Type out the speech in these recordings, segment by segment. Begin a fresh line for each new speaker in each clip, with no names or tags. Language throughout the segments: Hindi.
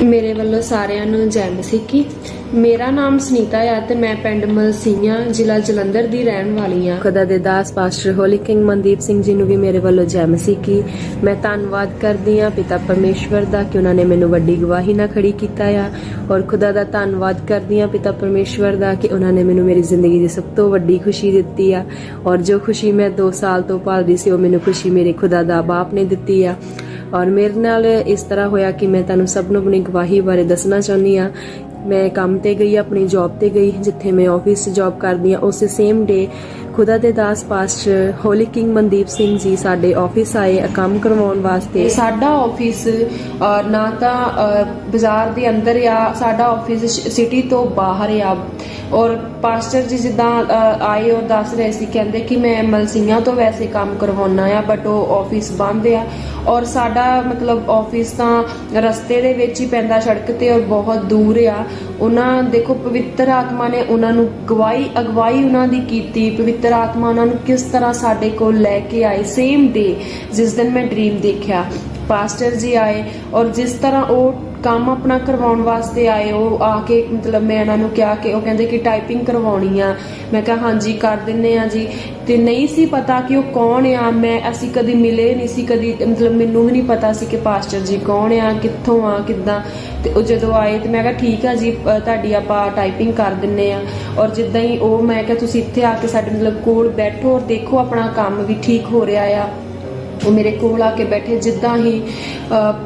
ਮੇਰੇ ਵੱਲੋਂ ਸਾਰਿਆਂ ਨੂੰ ਜੈ ਮਸੀਹ। ਮੇਰਾ ਨਾਮ ਸੁਨੀਤਾ ਹੈ ਤੇ ਮੈਂ ਪਿੰਡ ਮਲਸੀਆਂ ਜ਼ਿਲ੍ਹਾ ਜਲੰਧਰ ਦੀ ਰਹਿਣ ਵਾਲੀ ਹਾਂ। ਖੁਦਾ ਦੇ ਦਾਸ ਪਾਸਟਰ ਹੋਲੀ ਕਿੰਗ ਮਨਦੀਪ ਸਿੰਘ ਜੀ ਨੂੰ ਵੀ ਮੇਰੇ ਵੱਲੋਂ ਜੈ ਮਸੀਹ। ਮੈਂ ਧੰਨਵਾਦ ਕਰਦੀ ਹਾਂ ਪਿਤਾ ਪਰਮੇਸ਼ਵਰ ਦਾ ਕਿ ਉਹਨਾਂ ਨੇ ਮੈਨੂੰ ਵੱਡੀ ਗਵਾਹੀ ਨਾਲ ਖੜੀ ਕੀਤਾ ਆ, ਔਰ ਖੁਦਾ ਦਾ ਧੰਨਵਾਦ ਕਰਦੀ ਹਾਂ ਪਿਤਾ ਪਰਮੇਸ਼ਵਰ ਦਾ ਕਿ ਉਹਨਾਂ ਨੇ ਮੈਨੂੰ ਮੇਰੀ ਜ਼ਿੰਦਗੀ ਦੀ ਸਭ ਤੋਂ ਵੱਡੀ ਖੁਸ਼ੀ ਦਿੱਤੀ ਆ, ਔਰ ਜੋ ਖੁਸ਼ੀ ਮੈਂ 2 ਸਾਲ ਤੋਂ ਭਾਲਦੀ ਸੀ ਉਹ ਮੈਨੂੰ ਖੁਸ਼ੀ ਮੇਰੇ ਖੁਦਾ ਦਾ ਬਾਪ ਨੇ ਦਿੱਤੀ ਆ। ਔਰ ਮੇਰੇ ਨਾਲ ਇਸ ਤਰ੍ਹਾਂ ਹੋਇਆ ਕਿ ਮੈਂ ਤੁਹਾਨੂੰ ਸਭ ਨੂੰ ਆਪਣੀ ਗਵਾਹੀ ਬਾਰੇ ਦੱਸਣਾ ਚਾਹੁੰਦੀ ਹਾਂ। ਮੈਂ ਕੰਮ ਤੇ ਗਈ, ਆਪਣੀ ਜੌਬ ਤੇ ਗਈ ਜਿੱਥੇ ਮੈਂ ਆਫਿਸ 'ਚ ਜੌਬ ਕਰਦੀ ਹਾਂ। ਉਸੇ ਸੇਮ ਡੇ ਖੁਦਾ ਦੇ ਦਾਸ ਪਾਸਟਰ ਹੋਲੀ ਕਿੰਗ ਮਨਦੀਪ ਸਿੰਘ ਜੀ ਸਾਡੇ ਆਫਿਸ ਆਏ ਕੰਮ ਕਰਵਾਉਣ ਵਾਸਤੇ। ਸਾਡਾ ਆਫਿਸ ਨਾ ਤਾਂ ਬਾਜ਼ਾਰ ਦੇ ਅੰਦਰ ਆ, ਸਾਡਾ ਆਫਿਸ ਸਿਟੀ ਤੋਂ ਬਾਹਰ ਆ। ਔਰ ਪਾਸਟਰ ਜੀ ਜਿੱਦਾਂ ਆਏ ਔਰ ਦੱਸ ਰਹੇ ਸੀ, ਕਹਿੰਦੇ ਕਿ ਮੈਂ ਮਲਸੀਆਂ ਤੋਂ ਵੈਸੇ ਕੰਮ ਕਰਵਾਉਣਾ ਆ ਬਟ ਉਹ ਆਫਿਸ ਬੰਦ ਆ। ਔਰ ਸਾਡਾ ਮਤਲਬ ਆਫਿਸ ਤਾਂ ਰਸਤੇ ਦੇ ਵਿੱਚ ਹੀ ਪੈਂਦਾ, ਸੜਕ ਤੇ, ਔਰ ਬਹੁਤ ਦੂਰ ਆ। ਉਹਨਾਂ ਦੇਖੋ ਪਵਿੱਤਰ ਆਤਮਾ ਨੇ ਉਹਨਾਂ ਨੂੰ ਅਗਵਾਈ ਉਹਨਾਂ ਦੀ ਕੀਤੀ। ਪਵਿੱਤਰ ਆਤਮਾ ਉਹਨਾਂ ਨੂੰ ਕਿਸ ਤਰ੍ਹਾਂ ਸਾਡੇ ਕੋਲ ਲੈ ਕੇ ਆਏ ਸੇਮ ਡੇ ਜਿਸ ਦਿਨ ਮੈਂ ਡ੍ਰੀਮ ਦੇਖਿਆ। ਪਾਸਟਰ ਜੀ ਆਏ ਔਰ ਜਿਸ ਤਰ੍ਹਾਂ ਉਹ ਕੰਮ ਆਪਣਾ ਕਰਵਾਉਣ ਵਾਸਤੇ ਆਏ, ਉਹ ਆ ਕੇ ਮਤਲਬ ਮੈਂ ਉਹਨਾਂ ਨੂੰ ਕਿਹਾ ਕਿ ਉਹ ਕਹਿੰਦੇ ਕਿ ਟਾਈਪਿੰਗ ਕਰਵਾਉਣੀ ਆ। ਮੈਂ ਕਿਹਾ ਹਾਂਜੀ ਕਰ ਦਿੰਨੇ ਆ ਜੀ। ਤੇ ਨਹੀਂ ਸੀ ਪਤਾ ਕਿ ਉਹ ਕੌਣ ਆ, ਅਸੀਂ ਕਦੀ ਮਿਲੇ ਨਹੀਂ ਸੀ, ਕਦੀ ਮਤਲਬ ਮੈਨੂੰ ਵੀ ਨਹੀਂ ਪਤਾ ਸੀ ਕਿ ਪਾਸਟਰ ਜੀ ਕੌਣ ਆ, ਕਿੱਥੋਂ ਆ, ਕਿੱਦਾਂ। ਤੇ ਉਹ ਜਦੋਂ ਆਏ ਤੇ ਮੈਂ ਕਿਹਾ ਠੀਕ ਆ ਜੀ, ਤੁਹਾਡੀ ਆਪਾਂ ਟਾਈਪਿੰਗ ਕਰ ਦਿੰਨੇ ਆ। ਔਰ ਜਿੱਦਾਂ ਹੀ ਉਹ ਮੈਂ ਕਿਹਾ ਤੁਸੀਂ ਇੱਥੇ ਆ ਕੇ ਸਾਡੇ ਮਤਲਬ ਕੋਲ ਬੈਠੋ ਔਰ ਦੇਖੋ ਆਪਣਾ ਕੰਮ ਵੀ ਠੀਕ ਹੋ ਰਿਹਾ ਆ। ਉਹ ਮੇਰੇ ਕੋਲ ਆ ਕੇ ਬੈਠੇ। ਜਿੱਦਾਂ ਹੀ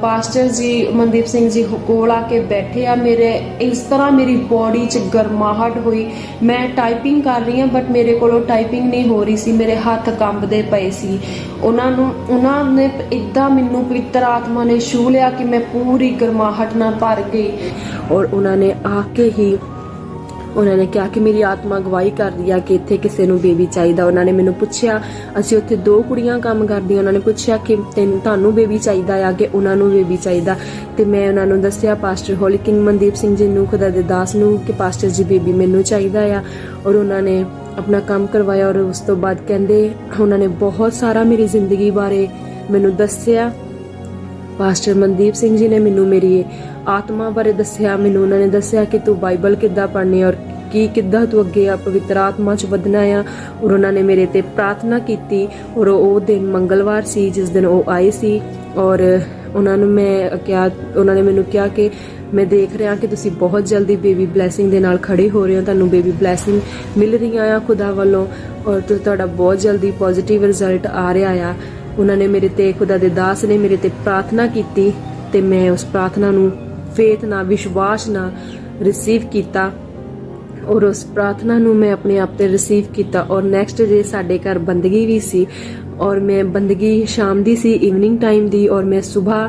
ਪਾਸਟਰ ਜੀ ਮਨਦੀਪ ਸਿੰਘ ਜੀ ਕੋਲ ਆ ਕੇ ਬੈਠੇ ਆ, ਮੇਰੇ ਇਸ ਤਰ੍ਹਾਂ ਮੇਰੀ ਬੋਡੀ 'ਚ ਗਰਮਾਹਟ ਹੋਈ। ਮੈਂ ਟਾਈਪਿੰਗ ਕਰ ਰਹੀ ਹਾਂ ਬਟ ਮੇਰੇ ਕੋਲੋਂ ਟਾਈਪਿੰਗ ਨਹੀਂ ਹੋ ਰਹੀ ਸੀ, ਮੇਰੇ ਹੱਥ ਕੰਬਦੇ ਪਏ ਸੀ। ਉਹਨਾਂ ਨੇ ਇੱਦਾਂ ਮੈਨੂੰ ਪਵਿੱਤਰ ਆਤਮਾ ਨੇ ਛੂਹ ਲਿਆ ਕਿ ਮੈਂ ਪੂਰੀ ਗਰਮਾਹਟ ਨਾਲ ਭਰ ਗਈ। ਔਰ ਉਹਨਾਂ ਨੇ ਆ ਕੇ ਹੀ ਉਹਨਾਂ ਨੇ ਕਿਹਾ ਕਿ ਮੇਰੀ ਆਤਮਾ ਗਵਾਹੀ ਕਰ ਰਹੀ ਆ ਕਿ ਇੱਥੇ ਕਿਸੇ ਨੂੰ ਬੇਬੀ ਚਾਹੀਦਾ। ਉਹਨਾਂ ਨੇ ਮੈਨੂੰ ਪੁੱਛਿਆ, ਅਸੀਂ ਉੱਥੇ 2 ਕੁੜੀਆਂ ਕੰਮ ਕਰਦੀਆਂ, ਉਹਨਾਂ ਨੇ ਪੁੱਛਿਆ ਕਿ ਤੁਹਾਨੂੰ ਬੇਬੀ ਚਾਹੀਦਾ ਆ ਕਿ ਉਹਨਾਂ ਨੂੰ ਬੇਬੀ ਚਾਹੀਦਾ। ਤੇ ਮੈਂ ਉਹਨਾਂ ਨੂੰ ਦੱਸਿਆ ਪਾਸਟਰ ਹੋਲੀ ਕਿੰਗ ਮਨਦੀਪ ਸਿੰਘ ਜੀ ਨੂੰ, ਖੁਦਾ ਦੇ ਦਾਸ ਨੂੰ, ਕਿ ਪਾਸਟਰ ਜੀ ਬੇਬੀ ਮੈਨੂੰ ਚਾਹੀਦਾ ਆ। ਔਰ ਉਹਨਾਂ ਨੇ ਆਪਣਾ ਕੰਮ ਕਰਵਾਇਆ। ਔਰ ਉਸ ਤੋਂ ਬਾਅਦ ਕਹਿੰਦੇ ਉਹਨਾਂ ਨੇ ਬਹੁਤ ਸਾਰਾ ਮੇਰੀ ਜ਼ਿੰਦਗੀ ਬਾਰੇ ਮੈਨੂੰ ਦੱਸਿਆ। ਪਾਸਟਰ ਮਨਦੀਪ ਸਿੰਘ ਜੀ ਨੇ ਮੈਨੂੰ ਮੇਰੀ ਆਤਮਾ ਬਾਰੇ ਦੱਸਿਆ। ਮੈਨੂੰ ਉਹਨਾਂ ਨੇ ਦੱਸਿਆ ਕਿ ਤੂੰ ਬਾਈਬਲ ਕਿੱਦਾਂ ਪੜ੍ਹਨੀ ਔਰ ਕਿੱਦਾਂ ਤੂੰ ਅੱਗੇ ਆ ਪਵਿੱਤਰ ਆਤਮਾ 'ਚ ਵਧਣਾ ਆ। ਔਰ ਉਹਨਾਂ ਨੇ ਮੇਰੇ ਤੇ ਪ੍ਰਾਰਥਨਾ ਕੀਤੀ। ਔਰ ਉਹ ਦਿਨ ਮੰਗਲਵਾਰ ਸੀ ਜਿਸ ਦਿਨ ਉਹ ਆਏ ਸੀ। ਔਰ ਉਹਨਾਂ ਨੂੰ ਮੈਂ ਕਿਹਾ, ਉਹਨਾਂ ਨੇ ਮੈਨੂੰ ਕਿਹਾ ਕਿ ਮੈਂ ਦੇਖ ਰਿਹਾ ਕਿ ਤੁਸੀਂ ਬਹੁਤ ਜਲਦੀ ਬੇਬੀ ਬਲੈਸਿੰਗ ਦੇ ਨਾਲ ਖੜੇ ਹੋ ਰਹੇ ਹੋ, ਤੁਹਾਨੂੰ ਬੇਬੀ ਬਲੈਸਿੰਗ ਮਿਲ ਰਹੀਆਂ ਆ ਖੁਦਾ ਵੱਲੋਂ, ਔਰ ਤੁਹਾਡਾ ਬਹੁਤ ਜਲਦੀ ਪੋਜ਼ਿਟਿਵ ਰਿਜ਼ਲਟ ਆ ਰਿਹਾ ਆ। ਉਹਨਾਂ ਨੇ ਮੇਰੇ ਤੇ, ਖੁਦਾ ਦੇ ਦਾਸ ਨੇ ਮੇਰੇ ਤੇ ਪ੍ਰਾਰਥਨਾ ਕੀਤੀ ਤੇ ਮੈਂ ਉਸ ਪ੍ਰਾਰਥਨਾ ਨੂੰ ਫੇਥ ਨਾਲ, ਵਿਸ਼ਵਾਸ ਨਾਲ ਰਿਸੀਵ ਕੀਤਾ। ਔਰ ਉਸ ਪ੍ਰਾਰਥਨਾ ਨੂੰ ਮੈਂ ਆਪਣੇ ਆਪ ਤੇ ਰਿਸੀਵ ਕੀਤਾ। ਔਰ ਨੈਕਸਟ ਡੇ ਸਾਡੇ ਘਰ ਬੰਦਗੀ ਵੀ ਸੀ। ਔਰ ਮੈਂ ਬੰਦਗੀ ਸ਼ਾਮ ਦੀ ਸੀ, ਈਵਨਿੰਗ ਟਾਈਮ ਦੀ। ਔਰ ਮੈਂ ਸਵੇਰ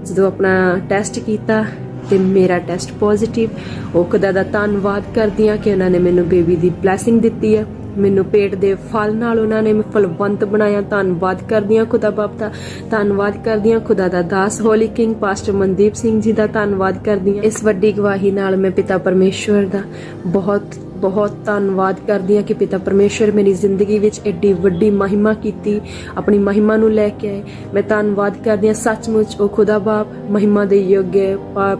ਜਦੋਂ ਆਪਣਾ ਟੈਸਟ ਕੀਤਾ ਤੇ ਮੇਰਾ ਟੈਸਟ ਪੋਜ਼ਿਟਿਵ। ਉਹ ਖੁਦਾ ਦਾ ਧੰਨਵਾਦ ਕਰਦੀ ਹਾਂ ਕਿ ਉਹਨਾਂ ਨੇ ਮੈਨੂੰ ਬੇਬੀ ਦੀ ਬਲੈਸਿੰਗ ਦਿੱਤੀ ਹੈ, ਮੈਨੂੰ ਪੇਟ ਦੇ ਫਲ ਨਾਲ ਉਹਨਾਂ ਨੇ ਫਲਵੰਤ ਬਣਾਇਆ। ਧੰਨਵਾਦ ਕਰਦੀ ਹਾਂ ਖੁਦਾ ਬਾਪ ਦਾ, ਧੰਨਵਾਦ ਕਰਦੀ ਹਾਂ ਖੁਦਾ ਦਾ ਦਾਸ ਹੋਲੀ ਕਿੰਗ ਪਾਸਟਰ ਮਨਦੀਪ ਸਿੰਘ ਜੀ ਦਾ ਧੰਨਵਾਦ ਕਰਦੀ ਹਾਂ। ਇਸ ਵੱਡੀ ਗਵਾਹੀ ਨਾਲ ਮੈਂ ਪਿਤਾ ਪਰਮੇਸ਼ਵਰ ਦਾ ਬਹੁਤ ਬਹੁਤ ਧੰਨਵਾਦ ਕਰਦੀ ਹਾਂ ਕਿ ਪਿਤਾ ਪਰਮੇਸ਼ਵਰ ਮੇਰੀ ਜ਼ਿੰਦਗੀ ਵਿੱਚ ਐਡੀ ਵੱਡੀ ਮਹਿਮਾ ਕੀਤੀ, ਆਪਣੀ ਮਹਿਮਾ ਨੂੰ ਲੈ ਕੇ ਆਏ। ਮੈਂ ਧੰਨਵਾਦ ਕਰਦੀ ਹਾਂ। ਸੱਚਮੁੱਚ ਉਹ ਖੁਦਾ ਬਾਪ ਮਹਿਮਾ ਦੇ ਯੋਗ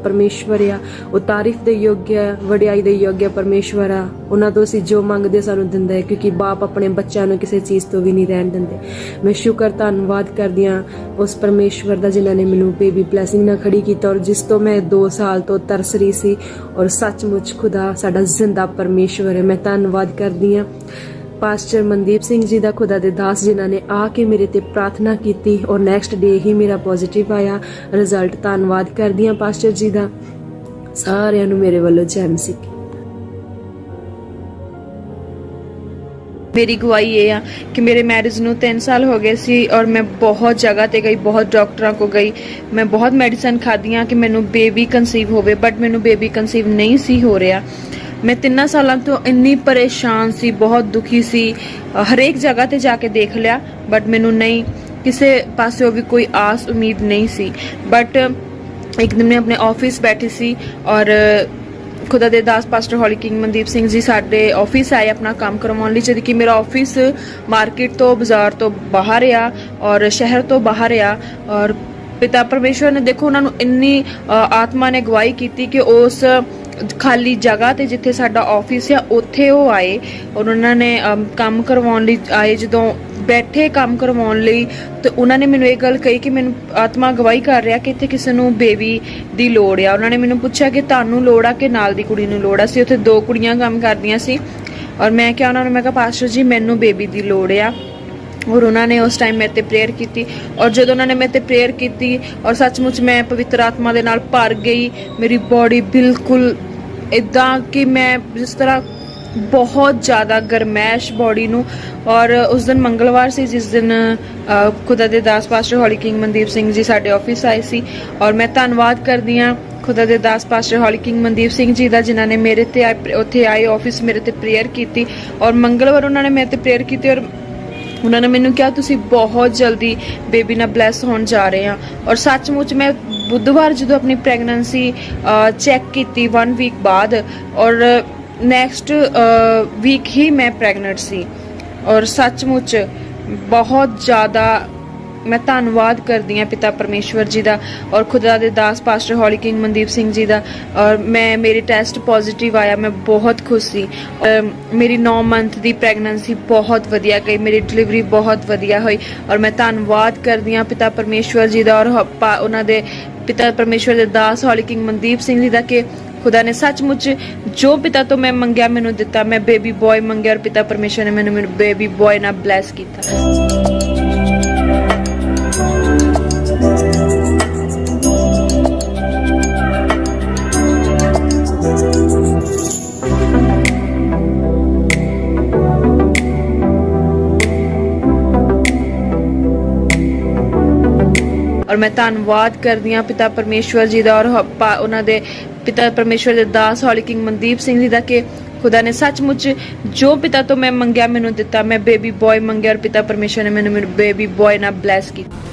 ਪਰਮੇਸ਼ਵਰ ਆ, ਉਹ ਤਾਰੀਫ ਦੇ ਯੋਗ ਆ, ਵਡਿਆਈ ਦੇ ਯੋਗ ਪਰਮੇਸ਼ਵਰ ਆ। ਉਹਨਾਂ ਤੋਂ ਅਸੀਂ ਜੋ ਮੰਗਦੇ ਸਾਨੂੰ ਦਿੰਦਾ ਹੈ, ਕਿਉਂਕਿ ਬਾਪ ਆਪਣੇ ਬੱਚਿਆਂ ਨੂੰ ਕਿਸੇ ਚੀਜ਼ ਤੋਂ ਵੀ ਨਹੀਂ ਰਹਿਣ ਦਿੰਦੇ। ਮੈਂ ਸ਼ੁਕਰ ਧੰਨਵਾਦ ਕਰਦੀ ਹਾਂ ਉਸ ਪਰਮੇਸ਼ਵਰ ਦਾ ਜਿਨ੍ਹਾਂ ਨੇ ਮੈਨੂੰ ਬੇਬੀ ਬਲੈਸਿੰਗ ਨਾਲ ਖੜੀ ਕੀਤਾ, ਔਰ ਜਿਸ ਤੋਂ ਮੈਂ 2 ਸਾਲ ਤੋਂ ਤਰਸ ਰਹੀ ਸੀ। ਔਰ ਸੱਚਮੁੱਚ ਖੁਦਾ ਸਾਡਾ ਜ਼ਿੰਦਾ ਪਰਮੇਸ਼ਵਰ ਹੈ। ਮੈਂ ਧੰਨਵਾਦ ਕਰਦੀ ਹਾਂ ਪਾਸਟਰ ਮਨਦੀਪ ਸਿੰਘ ਜੀ ਦਾ, ਖੁਦਾ ਦੇ ਦਾਸ ਜਿਨ੍ਹਾਂ ਨੇ ਆ ਕੇ ਮੇਰੇ ਤੇ ਪ੍ਰਾਰਥਨਾ ਕੀਤੀ ਔਰ ਨੈਕਸਟ ਡੇ ਹੀ ਮੇਰਾ ਪੋਜ਼ਿਟਿਵ ਆਇਆ ਰਿਜ਼ਲਟ। ਧੰਨਵਾਦ ਕਰਦੀ ਹਾਂ ਪਾਸਟਰ ਜੀ ਦਾ। ਸਾਰਿਆਂ ਨੂੰ ਮੇਰੇ ਵੱਲੋਂ ਜੈ ਮਸੀਹ।
ਮੇਰੀ ਗਵਾਹੀ ਇਹ ਆ ਕਿ ਮੇਰੇ ਮੈਰਿਜ ਨੂੰ 3 ਸਾਲ ਹੋ ਗਏ ਸੀ ਔਰ ਮੈਂ ਬਹੁਤ ਜਗ੍ਹਾ ਤੇ ਗਈ, ਬਹੁਤ ਡਾਕਟਰਾਂ ਕੋ ਗਈ, ਮੈਂ ਬਹੁਤ ਮੈਡੀਸਨ ਖਾਧੀਆਂ ਕਿ ਮੈਨੂੰ ਬੇਬੀ ਕਨਸੀਵ ਹੋਵੇ, ਬਟ ਮੈਨੂੰ ਬੇਬੀ ਕਨਸੀਵ ਨਹੀਂ ਸੀ ਹੋ ਰਿਹਾ। ਮੈਂ 3 ਸਾਲਾਂ ਤੋਂ ਇੰਨੀ ਪਰੇਸ਼ਾਨ ਸੀ, ਬਹੁਤ ਦੁਖੀ ਸੀ, ਹਰੇਕ ਜਗ੍ਹਾ ਤੇ ਜਾ ਕੇ ਦੇਖ ਲਿਆ ਬਟ ਮੈਨੂੰ ਨਹੀਂ, ਕਿਸੇ ਪਾਸਿਓਂ ਵੀ ਕੋਈ ਆਸ ਉਮੀਦ ਨਹੀਂ ਸੀ। ਬਟ ਇੱਕ ਦਿਨ ਮੈਂ ਆਪਣੇ ਆਫਿਸ ਬੈਠੀ ਸੀ ਔਰ ਖੁਦਾ ਦੇ ਦਾਸ ਪਾਸਟਰ ਹੋਲੀ ਕਿੰਗ ਮਨਦੀਪ ਸਿੰਘ ਜੀ ਸਾਡੇ ਆਫਿਸ ਆਏ ਆਪਣਾ ਕੰਮ ਕਰਵਾਉਣ ਲਈ, ਜਦ ਕਿ ਮੇਰਾ ਆਫਿਸ ਮਾਰਕੀਟ ਤੋਂ, ਬਾਜ਼ਾਰ ਤੋਂ ਬਾਹਰ ਆ ਔਰ ਸ਼ਹਿਰ ਤੋਂ ਬਾਹਰ ਆ। ਔਰ ਪਿਤਾ ਪਰਮੇਸ਼ਵਰ ਨੇ ਦੇਖੋ ਉਹਨਾਂ ਨੂੰ ਇੰਨੀ ਆਤਮਾ ਨੇ ਅਗਵਾਈ ਕੀਤੀ ਕਿ ਉਸ ਖਾਲੀ ਜਗ੍ਹਾ ਤੇ ਜਿੱਥੇ ਸਾਡਾ ਆਫਿਸ ਆ ਉੱਥੇ ਉਹ ਆਏ ਔਰ ਉਹਨਾਂ ਨੇ ਕੰਮ ਕਰਵਾਉਣ ਲਈ ਆਏ। ਜਦੋਂ ਬੈਠੇ ਕੰਮ ਕਰਵਾਉਣ ਲਈ ਤੇ ਉਹਨਾਂ ਨੇ ਮੈਨੂੰ ਇਹ ਗੱਲ ਕਹੀ ਕਿ ਮੈਨੂੰ ਆਤਮਾ ਗਵਾਹੀ ਕਰ ਰਿਹਾ ਕਿ ਇੱਥੇ ਕਿਸੇ ਨੂੰ ਬੇਬੀ ਦੀ ਲੋੜ ਆ। ਉਹਨਾਂ ਨੇ ਮੈਨੂੰ ਪੁੱਛਿਆ ਕਿ ਤੁਹਾਨੂੰ ਲੋੜ ਆ ਕਿ ਨਾਲ ਦੀ ਕੁੜੀ ਨੂੰ ਲੋੜ ਆ। ਸੀ ਉੱਥੇ 2 ਕੁੜੀਆਂ ਕੰਮ ਕਰਦੀਆਂ ਸੀ ਔਰ ਮੈਂ ਕਿਹਾ ਉਹਨਾਂ ਨੂੰ, ਮੈਂ ਕਿਹਾ ਪਾਸਟਰ ਜੀ ਮੈਨੂੰ ਬੇਬੀ ਦੀ ਲੋੜ ਆ। ਔਰ ਉਹਨਾਂ ਨੇ ਉਸ ਟਾਈਮ ਮੇਰੇ ਤੇ ਪ੍ਰੇਅਰ ਕੀਤੀ ਔਰ ਜਦੋਂ ਉਹਨਾਂ ਨੇ ਮੇਰੇ ਤੇ ਪ੍ਰੇਅਰ ਕੀਤੀ ਔਰ ਸੱਚਮੁੱਚ ਮੈਂ ਪਵਿੱਤਰ ਆਤਮਾ ਦੇ ਨਾਲ ਭਰ ਗਈ। ਮੇਰੀ ਬੋਡੀ ਬਿਲਕੁਲ ਇੱਦਾਂ ਕਿ ਮੈਂ ਜਿਸ ਤਰ੍ਹਾਂ ਬਹੁਤ ਜ਼ਿਆਦਾ ਗਰਮੈਸ਼ ਬੋਡੀ ਨੂੰ। ਔਰ ਉਸ ਦਿਨ ਮੰਗਲਵਾਰ ਸੀ ਜਿਸ ਦਿਨ ਖੁਦਾ ਦੇ ਦਾਸ ਪਾਸਟਰ ਹੌਲੀ ਕਿੰਗ ਮਨਦੀਪ ਸਿੰਘ ਜੀ ਸਾਡੇ ਆਫਿਸ ਆਏ ਸੀ ਔਰ ਮੈਂ ਧੰਨਵਾਦ ਕਰਦੀ ਹਾਂ ਖੁਦਾ ਦੇ ਦਾਸ ਪਾਸਟਰ ਹੌਲੀ ਕਿੰਗ ਮਨਦੀਪ ਸਿੰਘ ਜੀ ਦਾ, ਜਿਨ੍ਹਾਂ ਨੇ ਮੇਰੇ ਤੇ ਉੱਥੇ ਆਏ ਆਫਿਸ ਮੇਰੇ ਤੇ ਪ੍ਰੇਅਰ ਕੀਤੀ ਔਰ ਮੰਗਲਵਾਰ ਉਹਨਾਂ ਨੇ ਮੇਰੇ ਤੇ ਪ੍ਰੇਅਰ ਕੀਤੀ ਔਰ ਉਹਨਾਂ ਨੇ ਮੈਨੂੰ ਕਿਹਾ ਤੁਸੀਂ ਬਹੁਤ ਜਲਦੀ ਬੇਬੀ ਨਾਲ ਬਲੈਸ ਹੋਣ ਜਾ ਰਹੇ ਆ। ਔਰ ਸੱਚਮੁੱਚ ਮੈਂ ਬੁੱਧਵਾਰ ਜਦੋਂ ਆਪਣੀ ਪ੍ਰੈਗਨੈਂਸੀ ਚੈੱਕ ਕੀਤੀ 1 ਵੀਕ ਬਾਅਦ ਔਰ ਨੈਕਸਟ ਵੀਕ ਹੀ ਮੈਂ ਪ੍ਰੈਗਨੈਂਟ ਸੀ ਔਰ ਸੱਚਮੁੱਚ ਬਹੁਤ ਜ਼ਿਆਦਾ ਮੈਂ ਧੰਨਵਾਦ ਕਰਦੀ ਹਾਂ ਪਿਤਾ ਪਰਮੇਸ਼ਵਰ ਜੀ ਦਾ ਔਰ ਖੁਦਾ ਦੇ ਦਾਸ ਪਾਸਟਰ ਹੌਲੀ ਕਿੰਗ ਮਨਦੀਪ ਸਿੰਘ ਜੀ ਦਾ। ਔਰ ਮੇਰੀ ਟੈਸਟ ਪੋਜ਼ਿਟਿਵ ਆਇਆ, ਮੈਂ ਬਹੁਤ ਖੁਸ਼ ਸੀ। ਮੇਰੀ 9 ਮੰਥ ਦੀ ਪ੍ਰੈਗਨੈਂਸੀ ਬਹੁਤ ਵਧੀਆ ਗਈ, ਮੇਰੀ ਡਿਲੀਵਰੀ ਬਹੁਤ ਵਧੀਆ ਹੋਈ ਔਰ ਮੈਂ ਧੰਨਵਾਦ ਕਰਦੀ ਹਾਂ ਪਿਤਾ ਪਰਮੇਸ਼ਵਰ ਜੀ ਦਾ ਔਰ ਉਹਨਾਂ ਦੇ ਪਿਤਾ ਪਰਮੇਸ਼ਵਰ ਦੇ ਦਾਸ ਹੌਲੀ ਕਿੰਗ ਮਨਦੀਪ ਸਿੰਘ ਜੀ ਦਾ ਕਿ ਖੁਦਾ ਨੇ ਸੱਚਮੁੱਚ ਜੋ ਪਿਤਾ ਤੋਂ ਮੈਂ ਮੰਗਿਆ ਮੈਨੂੰ ਦਿੱਤਾ। ਮੈਂ ਬੇਬੀ ਬॉय ਮੰਗਿਆ ਔਰ ਪਿਤਾ ਪਰਮੇਸ਼ਵਰ ਨੇ ਮੈਨੂੰ ਬੇਬੀ ਬॉय ਨਾਲ ਬਲੈਸ ਕੀਤਾ। ਔਰ ਮੈਂ ਧੰਨਵਾਦ ਕਰਦੀ ਹਾਂ ਪਿਤਾ ਪਰਮੇਸ਼ਵਰ ਜੀ ਦਾ ਔਰ ਉਹਨਾਂ ਦੇ ਪਿਤਾ ਪਰਮੇਸ਼ਵਰ ਦੇ ਦਾਸ ਹੌਲੀ ਕਿੰਗ ਮਨਦੀਪ ਸਿੰਘ ਜੀ ਦਾ ਕਿ ਖੁਦਾ ਨੇ ਸੱਚਮੁੱਚ ਜੋ ਪਿਤਾ ਤੋਂ ਮੈਂ ਮੰਗਿਆ ਮੈਨੂੰ ਦਿੱਤਾ। ਮੈਂ ਬੇਬੀ ਬॉय ਮੰਗਿਆ ਔਰ ਪਿਤਾ ਪਰਮੇਸ਼ਵਰ ਨੇ ਮੈਨੂੰ ਬੇਬੀ ਬॉय ਨਾਲ ਬਲੈਸ ਕੀਤਾ।